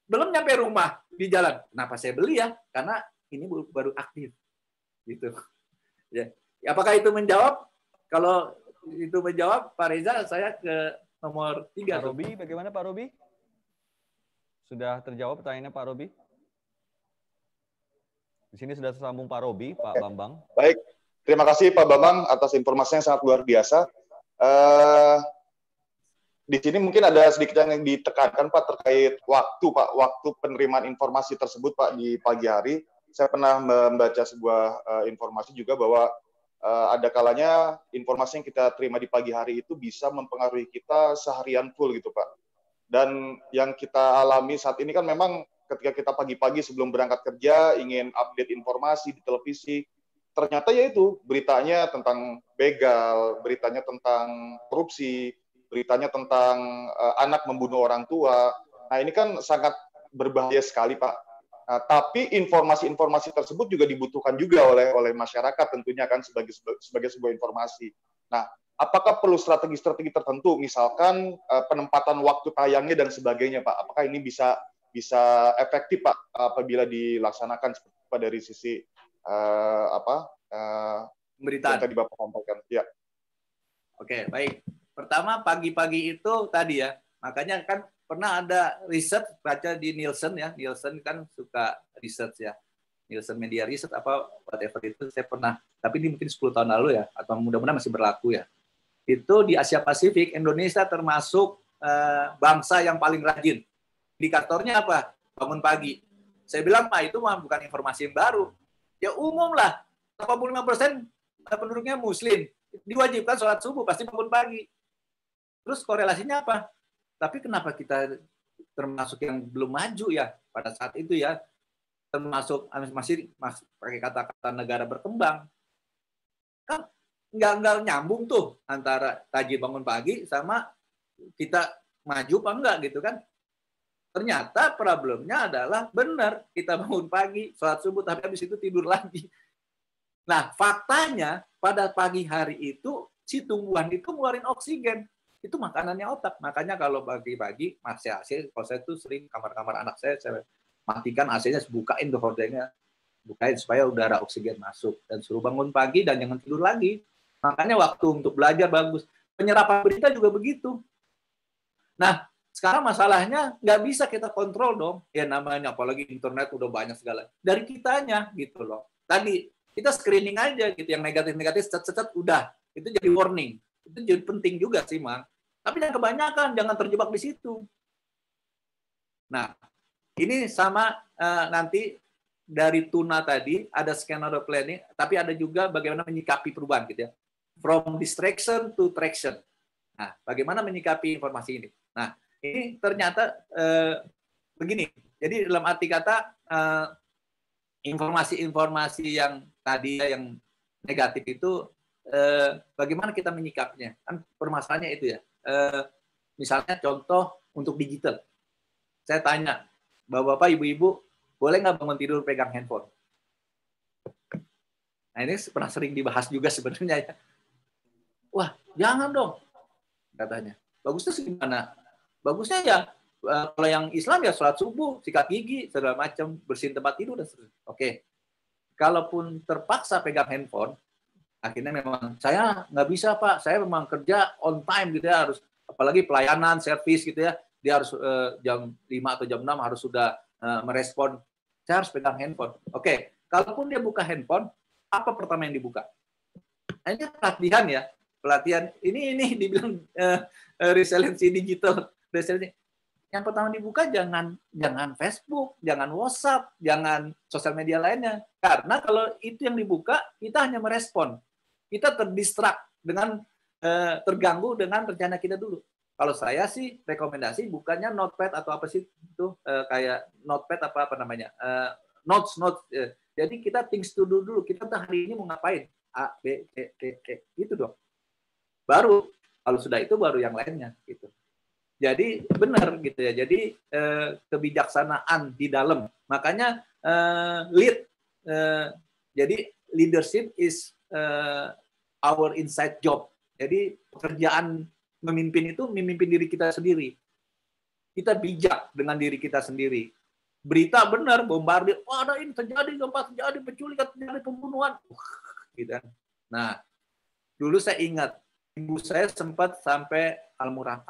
Belum nyampe rumah, di jalan. Kenapa saya beli ya? Karena ini baru aktif. Gitu. Ya. Apakah itu menjawab? Kalau itu menjawab, Pak Reza, saya ke nomor 3. Pak Robi, bagaimana Pak Robi? Sudah terjawab pertanyaannya Pak Robi? Di sini sudah tersambung Pak Robi, Pak Bambang. Baik, terima kasih Pak Bambang atas informasinya yang sangat luar biasa. Di sini mungkin ada sedikit yang ditekankan Pak terkait waktu Pak, waktu penerimaan informasi tersebut Pak di pagi hari. Saya pernah membaca sebuah informasi juga bahwa ada kalanya informasi yang kita terima di pagi hari itu bisa mempengaruhi kita seharian full gitu Pak. Dan yang kita alami saat ini kan memang ketika kita pagi-pagi sebelum berangkat kerja ingin update informasi di televisi, ternyata ya itu beritanya tentang begal, beritanya tentang korupsi, beritanya tentang anak membunuh orang tua. Nah ini kan sangat berbahaya sekali Pak. Nah, tapi informasi-informasi tersebut juga dibutuhkan juga oleh masyarakat tentunya kan sebagai sebuah informasi. Nah, apakah perlu strategi-strategi tertentu, misalkan penempatan waktu tayangnya dan sebagainya Pak? Apakah ini bisa efektif Pak apabila dilaksanakan Pak dari sisi pemberitaan yang tadi Bapak sampaikan? Ya. Oke, baik. Pertama, pagi-pagi itu tadi ya, makanya kan pernah ada riset, baca di Nielsen ya, Nielsen kan suka riset ya, Nielsen Media Research apa whatever itu, saya pernah, tapi ini mungkin 10 tahun lalu ya, atau mudah-mudahan masih berlaku ya. Itu di Asia Pasifik, Indonesia termasuk bangsa yang paling rajin. Indikatornya apa? Bangun pagi. Saya bilang, Pak, itu mah bukan informasi yang baru. Ya umum lah, 85% penduduknya Muslim, diwajibkan sholat subuh, pasti bangun pagi. Terus korelasinya apa? Tapi kenapa kita termasuk yang belum maju ya pada saat itu ya, termasuk masih pakai kata-kata negara berkembang, kan nggak nyambung tuh antara tajir bangun pagi sama kita maju apa enggak gitu kan? Ternyata problemnya adalah benar kita bangun pagi, sholat subuh, tapi habis itu tidur lagi. Nah faktanya pada pagi hari itu si tumbuhan itu ngeluarin oksigen. Itu makanannya otak. Makanya kalau pagi-pagi masih AC, kalau saya tuh sering kamar-kamar anak saya matikan AC-nya, bukain tuh hordengnya, bukain supaya udara oksigen masuk dan suruh bangun pagi dan jangan tidur lagi. Makanya waktu untuk belajar bagus. Penyerapan berita juga begitu. Nah, sekarang masalahnya nggak bisa kita kontrol dong. Ya namanya apalagi internet udah banyak segala. Dari kitanya gitu loh. Tadi kita screening aja gitu, yang negatif-negatif cet-cet udah. Itu jadi warning. Itu jadi penting juga sih, Mang. Tapi jangan kebanyakan, jangan terjebak di situ. Nah, Ini sama nanti dari tuna tadi ada skenario planning, tapi ada juga bagaimana menyikapi perubahan gitu ya. From distraction to traction. Nah, bagaimana menyikapi informasi ini? Nah, ini ternyata begini. Jadi dalam arti kata informasi-informasi yang tadi yang negatif itu bagaimana kita menyikapinya? Kan permasalahannya itu ya. Misalnya contoh untuk digital. Saya tanya, Bapak-bapak, ibu-ibu, boleh nggak bangun tidur pegang handphone? Nah, ini pernah sering dibahas juga sebenarnya ya. Wah, jangan dong, katanya. Bagusnya sih gimana? Bagusnya ya, kalau yang Islam ya sholat subuh, sikat gigi, segala macam, bersihin tempat tidur, dan seterusnya. Oke. Kalaupun terpaksa pegang handphone, akhirnya memang, saya nggak bisa Pak, saya memang kerja on time gitu ya, harus, apalagi pelayanan, servis gitu ya, dia harus jam 5 atau jam 6 harus sudah merespon. Saya harus pegang handphone. Oke, kalaupun dia buka handphone, apa pertama yang dibuka? Ini pelatihan ya, pelatihan. Ini dibilang resiliensi digital. Resiliensi. Yang pertama dibuka jangan Facebook, jangan WhatsApp, jangan sosial media lainnya. Karena kalau itu yang dibuka, kita hanya merespon. Kita terdistrak dengan terganggu dengan rencana kita dulu. Kalau saya sih rekomendasi bukannya notepad atau apa sih itu kayak notepad apa namanya notes. Jadi kita things to do dulu. Kita hari ini mau ngapain? A, B, C, D, E gitu dong. Baru kalau sudah itu baru yang lainnya gitu. Jadi benar gitu ya. Jadi kebijaksanaan di dalam. Makanya lead. Jadi leadership is our inside job. Jadi pekerjaan memimpin itu memimpin diri kita sendiri. Kita bijak dengan diri kita sendiri. Berita benar, bombardir, wah ada ini terjadi, gempa terjadi, penculikan terjadi, pembunuhan. Gitu. Nah, dulu saya ingat, ibu saya sempat sampai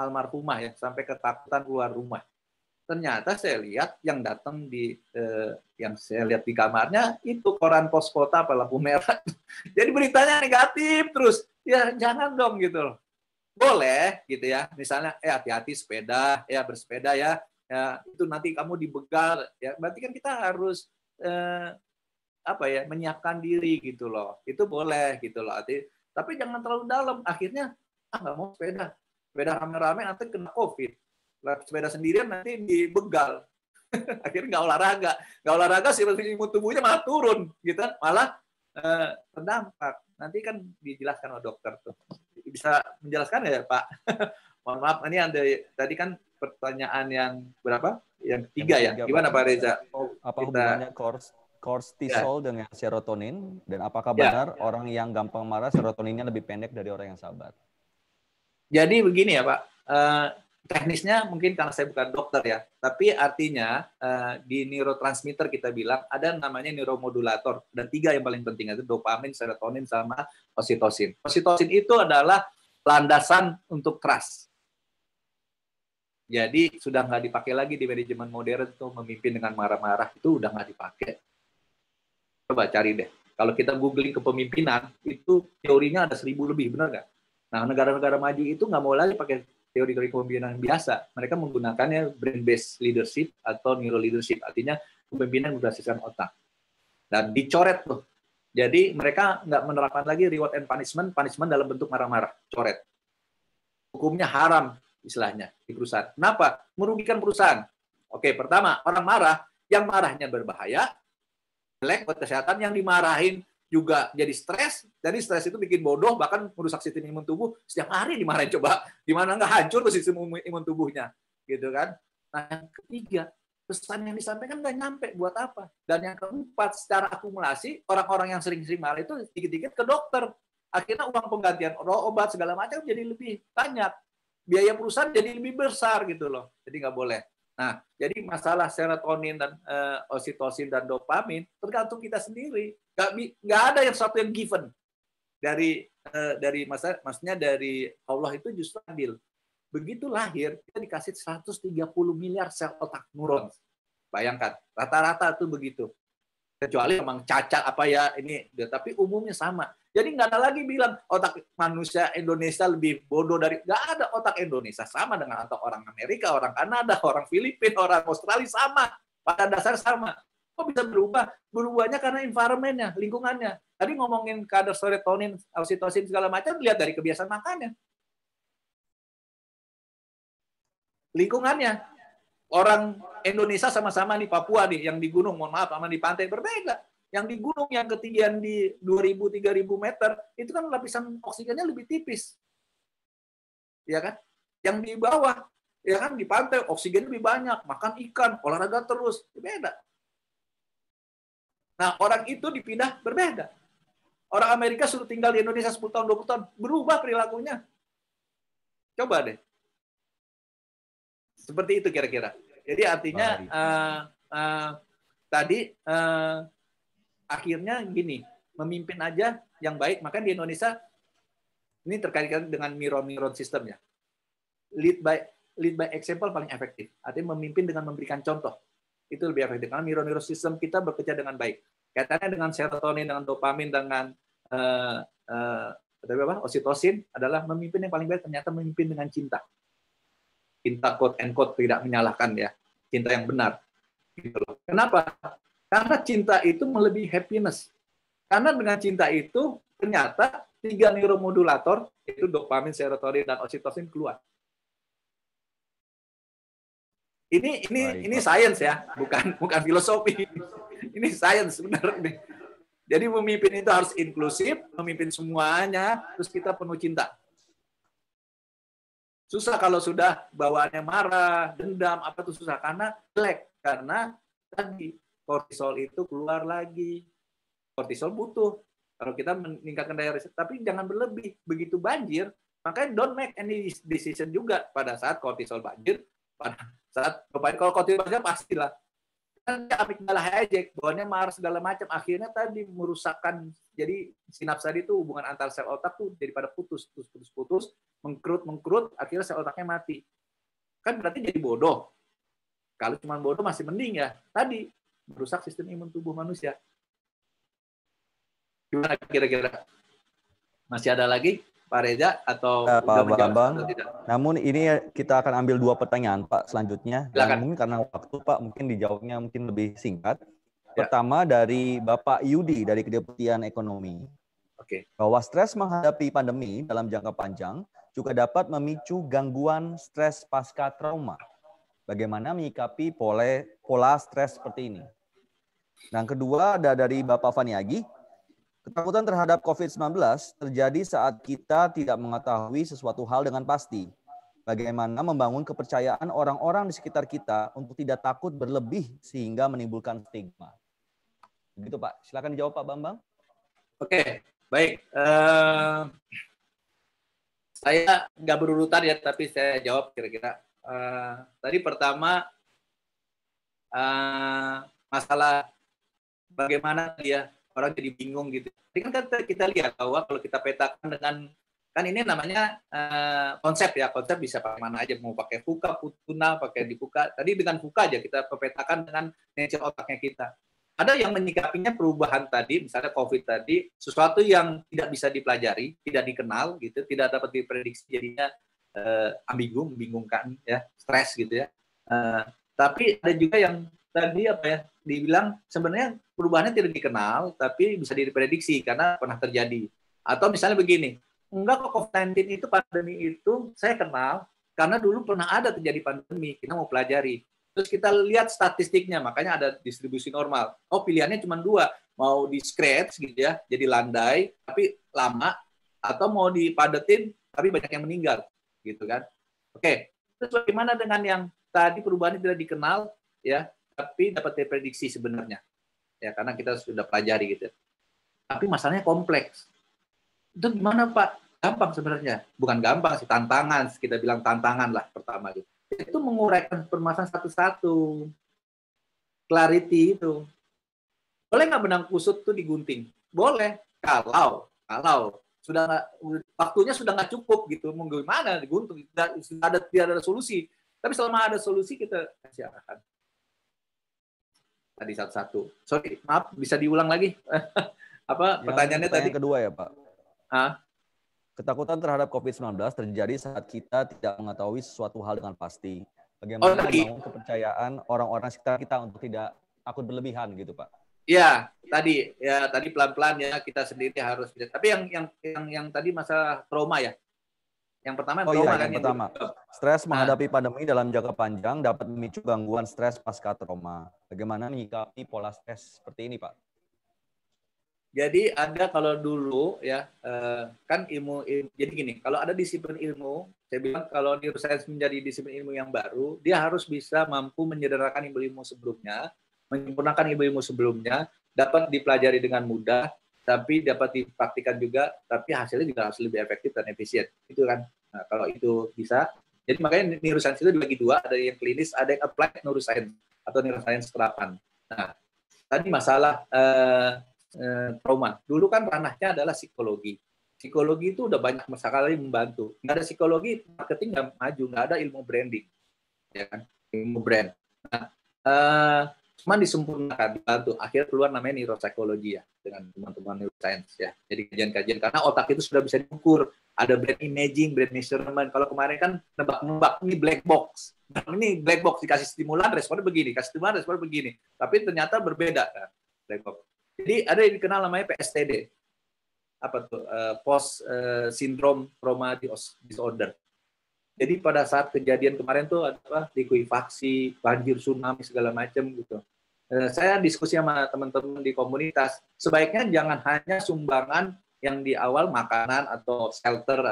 almarhumah ya, sampai ketakutan keluar rumah. Ternyata saya lihat yang datang yang saya lihat di kamarnya itu koran pos kota apa lampu merah. Jadi beritanya negatif terus. Ya jangan dong gitu loh. Boleh gitu ya, misalnya hati-hati sepeda, ya bersepeda ya, itu nanti kamu dibegal, ya berarti kan kita harus menyiapkan diri gitu loh, itu boleh gitu loh, tapi jangan terlalu dalam, akhirnya nggak mau sepeda rame-rame nanti kena COVID, sepeda sendirian nanti dibegal, akhirnya nggak olahraga sih imun tubuhnya malah turun, gitu kan, malah terdampak, nanti kan dijelaskan oleh dokter tuh. Bisa menjelaskan ya Pak? Mohon maaf, ini ada tadi kan pertanyaan yang berapa? Yang ketiga ya. Gimana Pak Reza? Apa hubungannya kortisol dengan serotonin, dan apakah benar orang yang gampang marah serotoninnya lebih pendek dari orang yang sabar? Jadi begini ya Pak, teknisnya mungkin karena saya bukan dokter ya, tapi artinya di neurotransmitter kita bilang ada namanya neuromodulator, dan 3 yang paling penting itu dopamin, serotonin, sama oksitosin. Oksitosin itu adalah landasan untuk trust. Jadi sudah nggak dipakai lagi di manajemen modern tuh, memimpin dengan marah-marah itu udah nggak dipakai. Coba cari deh. Kalau kita googling kepemimpinan itu teorinya ada 1000 lebih, benar nggak? Nah negara-negara maju itu nggak mau lagi pakai teori-teori kepemimpinan biasa. Mereka menggunakannya brain-based leadership atau neuro leadership, artinya kepemimpinan berdasarkan otak. Dan dicoret tuh. Jadi mereka nggak menerapkan lagi reward and punishment dalam bentuk marah-marah, coret. Hukumnya haram istilahnya di perusahaan. Kenapa? Merugikan perusahaan. Oke, pertama, orang marah, yang marahnya berbahaya, jelek buat kesehatan, yang dimarahin juga jadi stres, jadi stres itu bikin bodoh, bahkan merusak sistem imun tubuh, setiap hari dimarahin, coba, dimana nggak hancur tuh sistem imun tubuhnya, gitu kan. Nah, yang ketiga, pesan yang disampaikan nggak nyampe, buat apa? Dan yang keempat, secara akumulasi, orang-orang yang sering-sering marah itu dikit-dikit ke dokter, akhirnya uang penggantian obat segala macam jadi lebih banyak, biaya perusahaan jadi lebih besar gitu loh, jadi nggak boleh. Nah, jadi masalah serotonin dan oksitosin dan dopamin tergantung kita sendiri. Nggak ada yang satu yang given dari maksudnya dari Allah itu justru adil. Begitu lahir kita dikasih 130 miliar sel otak neuron. Bayangkan, rata-rata itu begitu. Kecuali memang cacat apa ya ini, tapi umumnya sama. Jadi nggak ada lagi bilang otak manusia Indonesia lebih bodoh dari, nggak ada, otak Indonesia sama dengan otak orang Amerika, orang Kanada, orang Filipina, orang Australia sama. pada dasar sama. Kok bisa berubah? Berubahnya karena environment-nya, lingkungannya. Tadi ngomongin kadar serotonin, oksitosin segala macam, lihat dari kebiasaan makannya. Lingkungannya. Orang Indonesia sama-sama di Papua nih, yang di gunung, mohon maaf, sama di pantai berbeda. Yang di gunung yang ketinggian di 2.000-3.000 meter, itu kan lapisan oksigennya lebih tipis. Ya kan? Yang di bawah, ya kan, di pantai oksigen lebih banyak, makan ikan, olahraga terus, beda. Nah, orang itu dipindah berbeda. Orang Amerika suruh tinggal di Indonesia 10 tahun, 20 tahun, berubah perilakunya. Coba deh. Seperti itu kira-kira. Jadi artinya tadi akhirnya gini, memimpin aja yang baik. Makanya di Indonesia ini terkait dengan mirror sistemnya. Lead by example paling efektif. Artinya memimpin dengan memberikan contoh. Itu lebih efektif karena mirror system kita bekerja dengan baik. Kaitannya dengan serotonin, dengan dopamin, dengan oksitosin adalah memimpin yang paling baik ternyata memimpin dengan cinta. Cinta quote and quote tidak menyalahkan ya, cinta yang benar. Gitu loh. Kenapa? Karena cinta itu melebihi happiness. Karena dengan cinta itu ternyata 3 neuromodulator itu dopamin, serotonin, dan oksitosin keluar. Ini sains ya, bukan filosofi. Ini sains benar nih. Jadi memimpin itu harus inklusif, memimpin semuanya, terus kita penuh cinta. Susah kalau sudah bawaannya marah, dendam, apa itu susah karena jelek, karena tadi kortisol itu keluar lagi. Kortisol butuh kalau kita meningkatkan daya resisten, tapi jangan berlebih. Begitu banjir, makanya don't make any decision juga pada saat kortisol banjir. Pada saat kalau kortisol banjir pastilah kan amigdala hijack, bawaannya marah segala macam, akhirnya tadi merusakkan. Jadi sinaps tadi itu hubungan antar sel otak tuh daripada putus, mengkerut, akhirnya sel otaknya mati. Kan berarti jadi bodoh. Kalau cuma bodoh masih mending ya. Tadi merusak sistem imun tubuh manusia. Gimana kira-kira? Masih ada lagi Pak Reza atau Pak Bambang? Namun ini kita akan ambil 2 pertanyaan Pak selanjutnya. Dan mungkin karena waktu Pak mungkin dijawabnya mungkin lebih singkat. Pertama dari Bapak Yudi dari Kedeputian Ekonomi. Bahwa stres menghadapi pandemi dalam jangka panjang juga dapat memicu gangguan stres pasca trauma. Bagaimana menyikapi pola stres seperti ini? Dan kedua ada dari Bapak Faniagi. Ketakutan terhadap COVID-19 terjadi saat kita tidak mengetahui sesuatu hal dengan pasti. Bagaimana membangun kepercayaan orang-orang di sekitar kita untuk tidak takut berlebih sehingga menimbulkan stigma. Begitu Pak. Silakan dijawab Pak Bambang. Oke, baik. Saya nggak berurutan ya, tapi saya jawab kira-kira. Tadi pertama, masalah bagaimana dia orang jadi bingung gitu. Jadi kan kita lihat bahwa kalau kita petakan dengan, kan ini namanya konsep ya, konsep bisa pakai mana aja, mau pakai VUCA, Tuna, pakai di VUCA. Tadi dengan VUCA aja kita petakan dengan nature otaknya kita. Ada yang menyikapinya perubahan tadi, misalnya COVID tadi, sesuatu yang tidak bisa dipelajari, tidak dikenal gitu, tidak dapat diprediksi, jadinya ambigu, membingungkan ya, stres gitu ya. Tapi ada juga yang tadi apa ya, dibilang sebenarnya perubahannya tidak dikenal, tapi bisa diprediksi karena pernah terjadi. Atau misalnya begini, enggak kok COVID-19 itu, pandemi itu saya kenal karena dulu pernah ada terjadi pandemi, kita mau pelajari. Terus kita lihat statistiknya, makanya ada distribusi normal. Oh, pilihannya cuma 2, mau di scratch gitu ya, jadi landai tapi lama, atau mau dipadetin tapi banyak yang meninggal, gitu kan? Oke, terus bagaimana dengan yang tadi perubahannya tidak dikenal, ya, tapi dapat diprediksi sebenarnya, ya karena kita sudah pelajari gitu. Tapi masalahnya kompleks. Itu gimana Pak? Gampang sebenarnya, bukan gampang sih, tantangan. Kita bilang tantangan lah pertama gitu. Itu menguraikan permasalahan satu-satu, clarity itu. Boleh nggak benang kusut tuh digunting? Boleh, kalau sudah nggak, waktunya sudah nggak cukup gitu, mau gimana digunting? Tidak ada solusi. Tapi selama ada solusi kita kasih arahan. Tadi satu-satu. Sorry, maaf, bisa diulang lagi? Apa pertanyaannya tadi? Kedua ya Pak. Hah? Ketakutan terhadap COVID-19 terjadi saat kita tidak mengetahui sesuatu hal dengan pasti. Bagaimana tadi. membangun kepercayaan orang-orang sekitar kita untuk tidak takut berlebihan gitu, Pak. Ya, tadi pelan-pelan ya kita sendiri harus. Tapi yang tadi masalah trauma ya. Yang pertama Oh trauma iya, kan yang pertama. Stres menghadapi pandemi dalam jangka panjang dapat memicu gangguan stres pasca trauma. Bagaimana menyikapi pola stres seperti ini, Pak? Jadi ada kalau dulu ya kan ilmu jadi gini, kalau ada disiplin ilmu, saya bilang kalau neuroscience menjadi disiplin ilmu yang baru, dia harus bisa mampu menyederhanakan ilmu-ilmu sebelumnya, menyempurnakan ilmu-ilmu sebelumnya, dapat dipelajari dengan mudah, tapi dapat dipraktikkan juga, tapi hasilnya juga harus lebih efektif dan efisien. Itu kan. Nah, kalau itu bisa, jadi makanya neuroscience itu dibagi dua, ada yang klinis, ada yang applied neuroscience atau neuroscience terapan. Nah, tadi masalah trauma. Dulu kan ranahnya adalah psikologi. Psikologi itu udah banyak sekali membantu. Nggak ada psikologi, marketing nggak maju, nggak ada ilmu branding, ya kan? Ilmu brand. Nah, cuma disempurnakan, dibantu. Akhirnya keluar namanya neuropsikologi ya, dengan teman-teman neuroscience ya. Jadi kajian-kajian karena otak itu sudah bisa diukur. Ada brain imaging, brain measurement. Kalau kemarin kan nebak-nebak ini black box. Nah, ini black box dikasih stimulan responnya begini, kasih stimulan responnya begini. Tapi ternyata berbeda kan, black box. Jadi ada yang dikenal namanya PSTD, apa tuh post syndrome trauma disorder. Jadi pada saat kejadian kemarin tuh ada likuifaksi, banjir, tsunami segala macam gitu. Saya diskusi sama teman-teman di komunitas, sebaiknya jangan hanya sumbangan yang di awal makanan atau shelter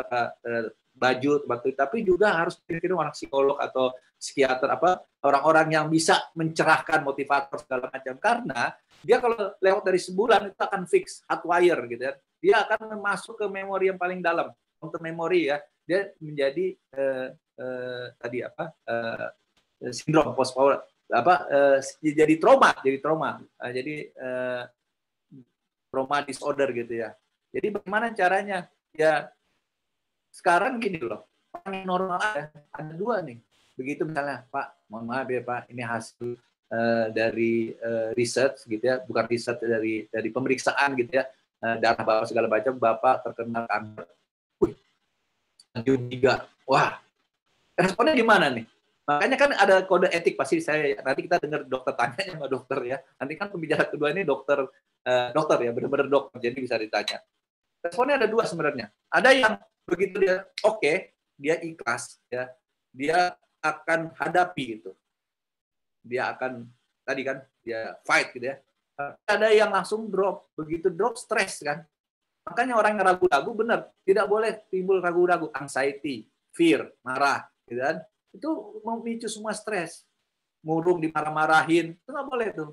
baju, tapi juga harus pikir orang psikolog atau psikiater orang-orang yang bisa mencerahkan motivator segala macam, karena dia kalau lewat dari sebulan itu akan fix hardwire gitu ya. Dia akan masuk ke memori yang paling dalam, untuk memori ya. Dia menjadi sindrom post power jadi trauma, jadi trauma disorder gitu ya. Jadi bagaimana caranya? Ya sekarang gini loh, orang yang normal ada dua nih. Begitu misalnya, Pak, mohon maaf ya Pak, ini hasil dari research gitu ya, bukan riset dari pemeriksaan gitu ya, darah Bapak segala macam, Bapak terkena kanker. Stadium 3. Wah, responnya gimana nih? Makanya kan ada kode etik pasti nanti kita dengar dokter tanya sama dokter ya. Nanti kan pembicara kedua ini dokter ya, benar-benar dokter, jadi bisa ditanya. Responnya ada dua sebenarnya. Ada yang begitu dia oke, dia ikhlas ya, dia akan hadapi itu. Dia akan tadi kan dia fight gitu ya. Ada yang langsung drop, begitu drop stres kan. Makanya orang yang ragu-ragu benar, tidak boleh timbul ragu-ragu, anxiety, fear, marah, gitu kan. Itu memicu semua stres. Murung dimarah-marahin, itu nggak boleh tuh.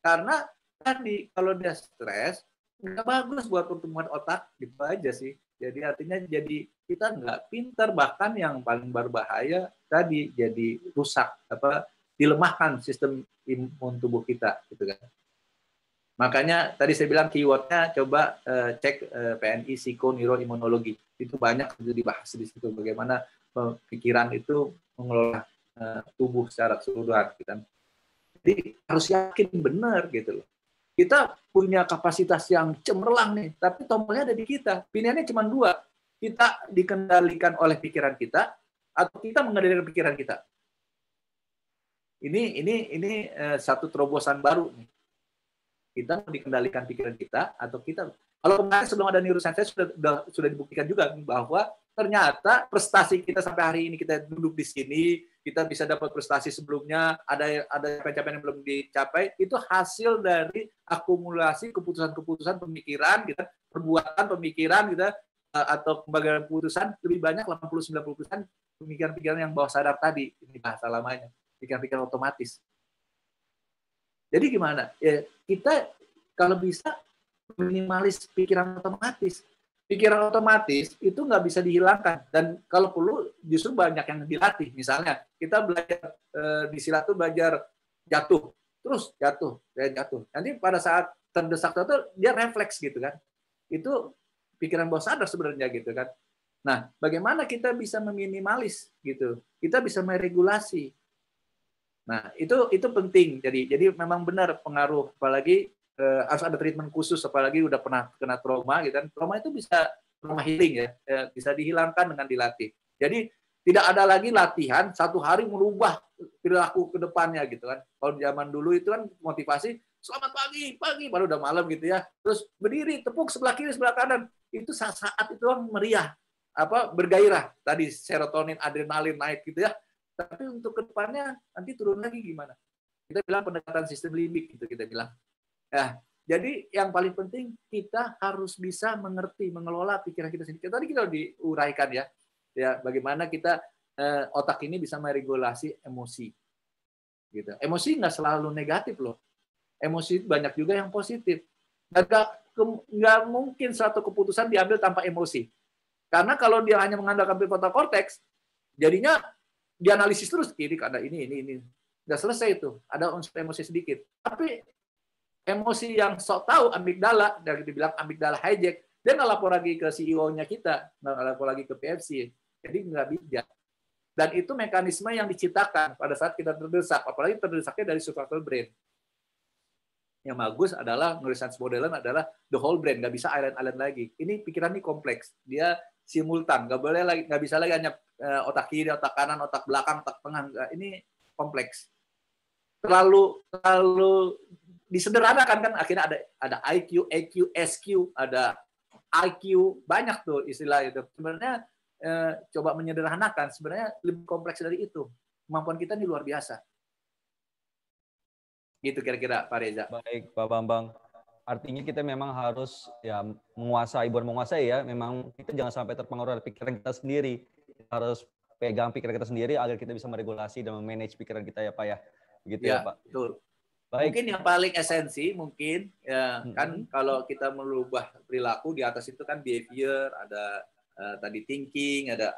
Karena tadi kalau dia stres, nggak bagus buat pertumbuhan otak, gitu aja sih. Jadi artinya jadi kita nggak pintar, bahkan yang paling berbahaya tadi jadi rusak dilemahkan sistem imun tubuh kita, gitu kan. Makanya tadi saya bilang keywordnya coba cek PNI psikoneuroimunologi. Itu banyak dibahas di situ bagaimana pikiran itu mengelola tubuh secara keseluruhan, gitu kan. Jadi harus yakin benar gitu loh. Kita punya kapasitas yang cemerlang nih, tapi tombolnya ada di kita. Pilihannya cuma dua. Kita dikendalikan oleh pikiran kita, atau kita mengendalikan pikiran kita. Ini satu terobosan baru nih. Kita dikendalikan pikiran kita, atau kita. Kalau kemarin sebelum ada neuroscience sudah dibuktikan juga bahwa ternyata prestasi kita sampai hari ini, kita duduk di sini, kita bisa dapat prestasi sebelumnya, ada pencapaian yang belum dicapai, itu hasil dari akumulasi keputusan-keputusan pemikiran, kita perbuatan pemikiran, kita atau pembagian keputusan lebih banyak 80-90% pemikiran-pemikiran yang bawah sadar tadi, ini bahasa lamanya, pikiran-pikiran otomatis. Jadi gimana? Ya, kita kalau bisa minimalis pikiran otomatis. Pikiran otomatis itu nggak bisa dihilangkan, dan kalau perlu justru banyak yang dilatih. Misalnya kita belajar di silat itu belajar jatuh, terus jatuh. Nanti pada saat terdesak itu dia refleks gitu kan. Itu pikiran bawah sadar sebenarnya gitu kan. Nah, bagaimana kita bisa meminimalis gitu? Kita bisa meregulasi. Nah, itu penting. Jadi memang benar pengaruh, apalagi harus ada treatment khusus, apalagi udah pernah kena trauma gitu kan. Trauma itu bisa trauma healing ya, bisa dihilangkan dengan dilatih. Jadi Tidak ada lagi latihan satu hari merubah perilaku ke depannya gitu kan. Kalau zaman dulu itu kan motivasi selamat pagi, baru udah malam gitu ya. Terus berdiri, tepuk sebelah kiri, sebelah kanan. Itu saat itu kan meriah, bergairah. Tadi serotonin, adrenalin naik gitu ya. Tapi untuk ke depannya nanti turun lagi gimana? Kita bilang pendekatan sistem limbik gitu kita bilang. Nah, jadi yang paling penting kita harus bisa mengerti, mengelola pikiran kita sendiri. Tadi kita udah diuraikan ya bagaimana kita otak ini bisa meregulasi emosi. Gitu. Emosi nggak selalu negatif loh. Emosi banyak juga yang positif. Nggak mungkin suatu keputusan diambil tanpa emosi. Karena kalau dia hanya mengandalkan prefrontal cortex, jadinya dianalisis terus kiri karena ini. Nggak selesai itu. Ada unsur emosi sedikit. Tapi emosi yang sok tahu, amigdala, dari dibilang amigdala hijack, dia nggak lapor lagi ke CEO-nya kita, nggak lapor lagi ke PFC. Jadi nggak bijak. Dan itu mekanisme yang diciptakan pada saat kita terdesak, apalagi terdesaknya dari survival brain. Yang bagus adalah neuroscience modern adalah the whole brain, nggak bisa island-island lagi. Ini pikiran ini kompleks, dia simultan, nggak bisa lagi hanya otak kiri, otak kanan, otak belakang, otak tengah. Ini kompleks. Terlalu disederhanakan kan, akhirnya ada IQ, EQ, SQ, ada IQ, banyak tuh istilah itu. Sebenarnya coba menyederhanakan, sebenarnya lebih kompleks dari itu. Kemampuan kita ini luar biasa. Gitu kira-kira Pak Reza. Baik Pak Bambang. Artinya kita memang harus ya bukan menguasai ya, memang kita jangan sampai terpengaruh dari pikiran kita sendiri. Kita harus pegang pikiran kita sendiri agar kita bisa meregulasi dan memanage pikiran kita ya Pak ya. Begitu ya Pak. Betul. Baik. Mungkin yang paling esensi mungkin ya kan kalau kita merubah perilaku di atas itu kan behavior, ada tadi thinking, ada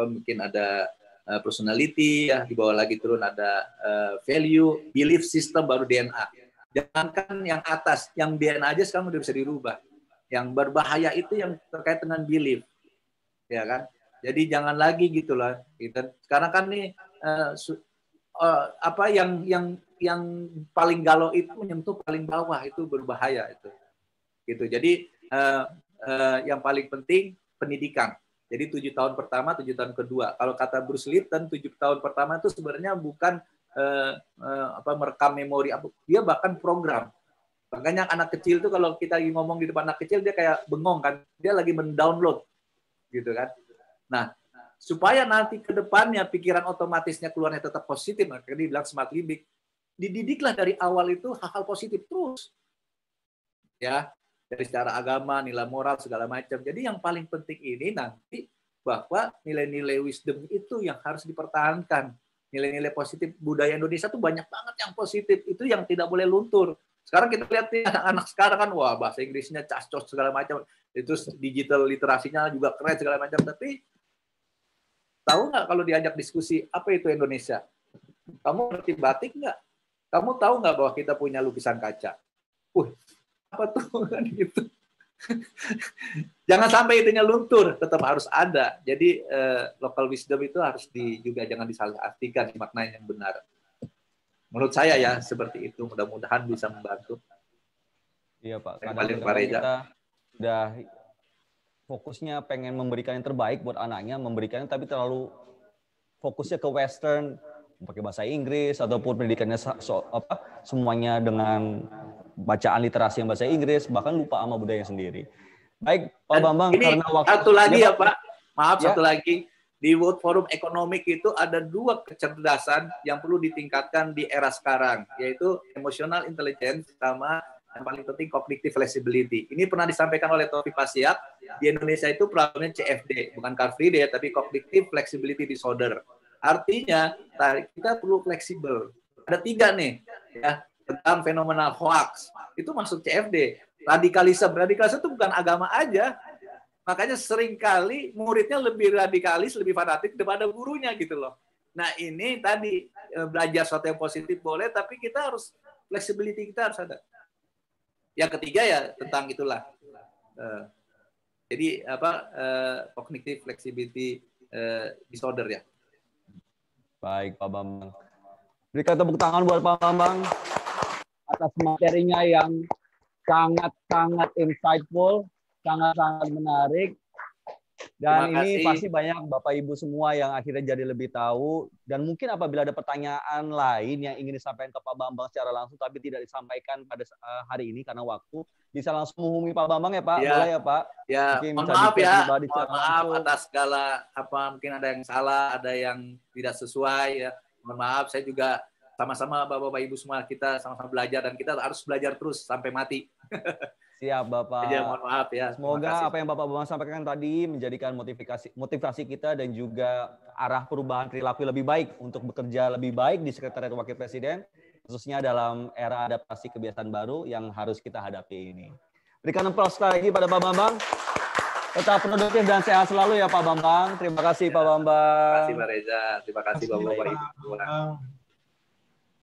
mungkin ada personality ya, di bawah lagi turun ada value, belief system, baru DNA. Jangankan yang atas, yang DNA aja sekarang udah bisa dirubah. Yang berbahaya itu yang terkait dengan belief. Ya kan? Jadi jangan lagi gitulah. Sekarang kan nih yang paling galau itu menyentuh paling bawah, itu berbahaya itu. Gitu. Jadi yang paling penting pendidikan. Jadi 7 tahun pertama, 7 tahun kedua. Kalau kata Bruce Lipton, 7 tahun pertama itu sebenarnya bukan merekam memori, dia bahkan program. Makanya anak kecil itu kalau kita lagi ngomong di depan anak kecil dia kayak bengong kan, dia lagi mendownload, gitu kan. Nah, supaya nanti ke depannya pikiran otomatisnya keluarnya tetap positif, makanya dibilang smart limbik. Dididiklah dari awal itu hal-hal positif terus. Ya, dari secara agama, nilai moral, segala macam. Jadi yang paling penting ini nanti bahwa nilai-nilai wisdom itu yang harus dipertahankan. Nilai-nilai positif budaya Indonesia tuh banyak banget yang positif. Itu yang tidak boleh luntur. Sekarang kita lihat nih anak-anak sekarang kan, wah bahasa Inggrisnya cas-cos segala macam. Itu digital literasinya juga keren segala macam. Tapi tahu nggak kalau diajak diskusi, apa itu Indonesia? Kamu ngerti batik nggak? Kamu tahu nggak bahwa kita punya lukisan kaca? Apa tuh kan gitu. Jangan sampai itunya luntur, tetap harus ada. Jadi local wisdom itu harus juga jangan disalahartikan, dimaknai yang benar. Menurut saya ya seperti itu. Mudah-mudahan bisa membantu. Iya Pak. Kadang-kadang kita udah fokusnya pengen memberikan yang terbaik buat anaknya, memberikannya tapi terlalu fokusnya ke Western, pakai bahasa Inggris ataupun pendidikannya semuanya dengan bacaan literasi yang bahasa Inggris, bahkan lupa sama budaya sendiri. Baik Pak Bambang, ini karena waktu satu lagi ya Pak, maaf ya. Satu lagi, di World Forum Economic itu ada 2 kecerdasan yang perlu ditingkatkan di era sekarang, yaitu emotional intelligence sama yang paling penting cognitive flexibility. Ini pernah disampaikan oleh Taufik Pashiak, di Indonesia itu problemnya CFD, bukan Car Free Day, tapi cognitive flexibility disorder. Artinya kita perlu fleksibel. Ada 3 nih ya tentang fenomena hoax. Itu masuk CFD. Radikalisme itu bukan agama aja. Makanya seringkali muridnya lebih radikalis, lebih fanatik daripada gurunya gitu loh. Nah ini tadi belajar sesuatu yang positif boleh, tapi kita harus flexibility kita harus ada. Yang ketiga ya tentang itulah. Jadi cognitive flexibility disorder ya. Baik Pak Bambang. Berikan tepuk tangan buat Pak Bambang atas materinya yang sangat-sangat insightful, sangat-sangat menarik. Dan Terima ini kasih. pasti banyak Bapak Ibu semua yang akhirnya jadi lebih tahu. Dan mungkin apabila ada pertanyaan lain yang ingin disampaikan ke Pak Bambang secara langsung tapi tidak disampaikan pada hari ini karena waktu, bisa langsung menghubungi Pak Bambang ya Pak? Ya. Boleh ya Pak? Ya, Mungkin mohon bisa maaf di-chat ya, pribadi mohon secara maaf langsung. atas segala apa mungkin ada yang salah, ada yang tidak sesuai ya. Mohon maaf, saya juga sama-sama Bapak-bapak Ibu semua kita sama-sama belajar dan kita harus belajar terus sampai mati. Siap Bapak. Aja mohon maaf ya. Semoga apa yang Bapak Bambang sampaikan tadi menjadikan motivasi kita dan juga arah perubahan perilaku lebih baik untuk bekerja lebih baik di Sekretariat Wakil Presiden, khususnya dalam era adaptasi kebiasaan baru yang harus kita hadapi ini. Berikan aplaus lagi pada Pak Bambang. Tetap produktif dan sehat selalu ya Pak Bambang. Terima kasih Pak Bambang. Terima kasih Pak Reza. Terima kasih Bapak-bapak Ibu semua.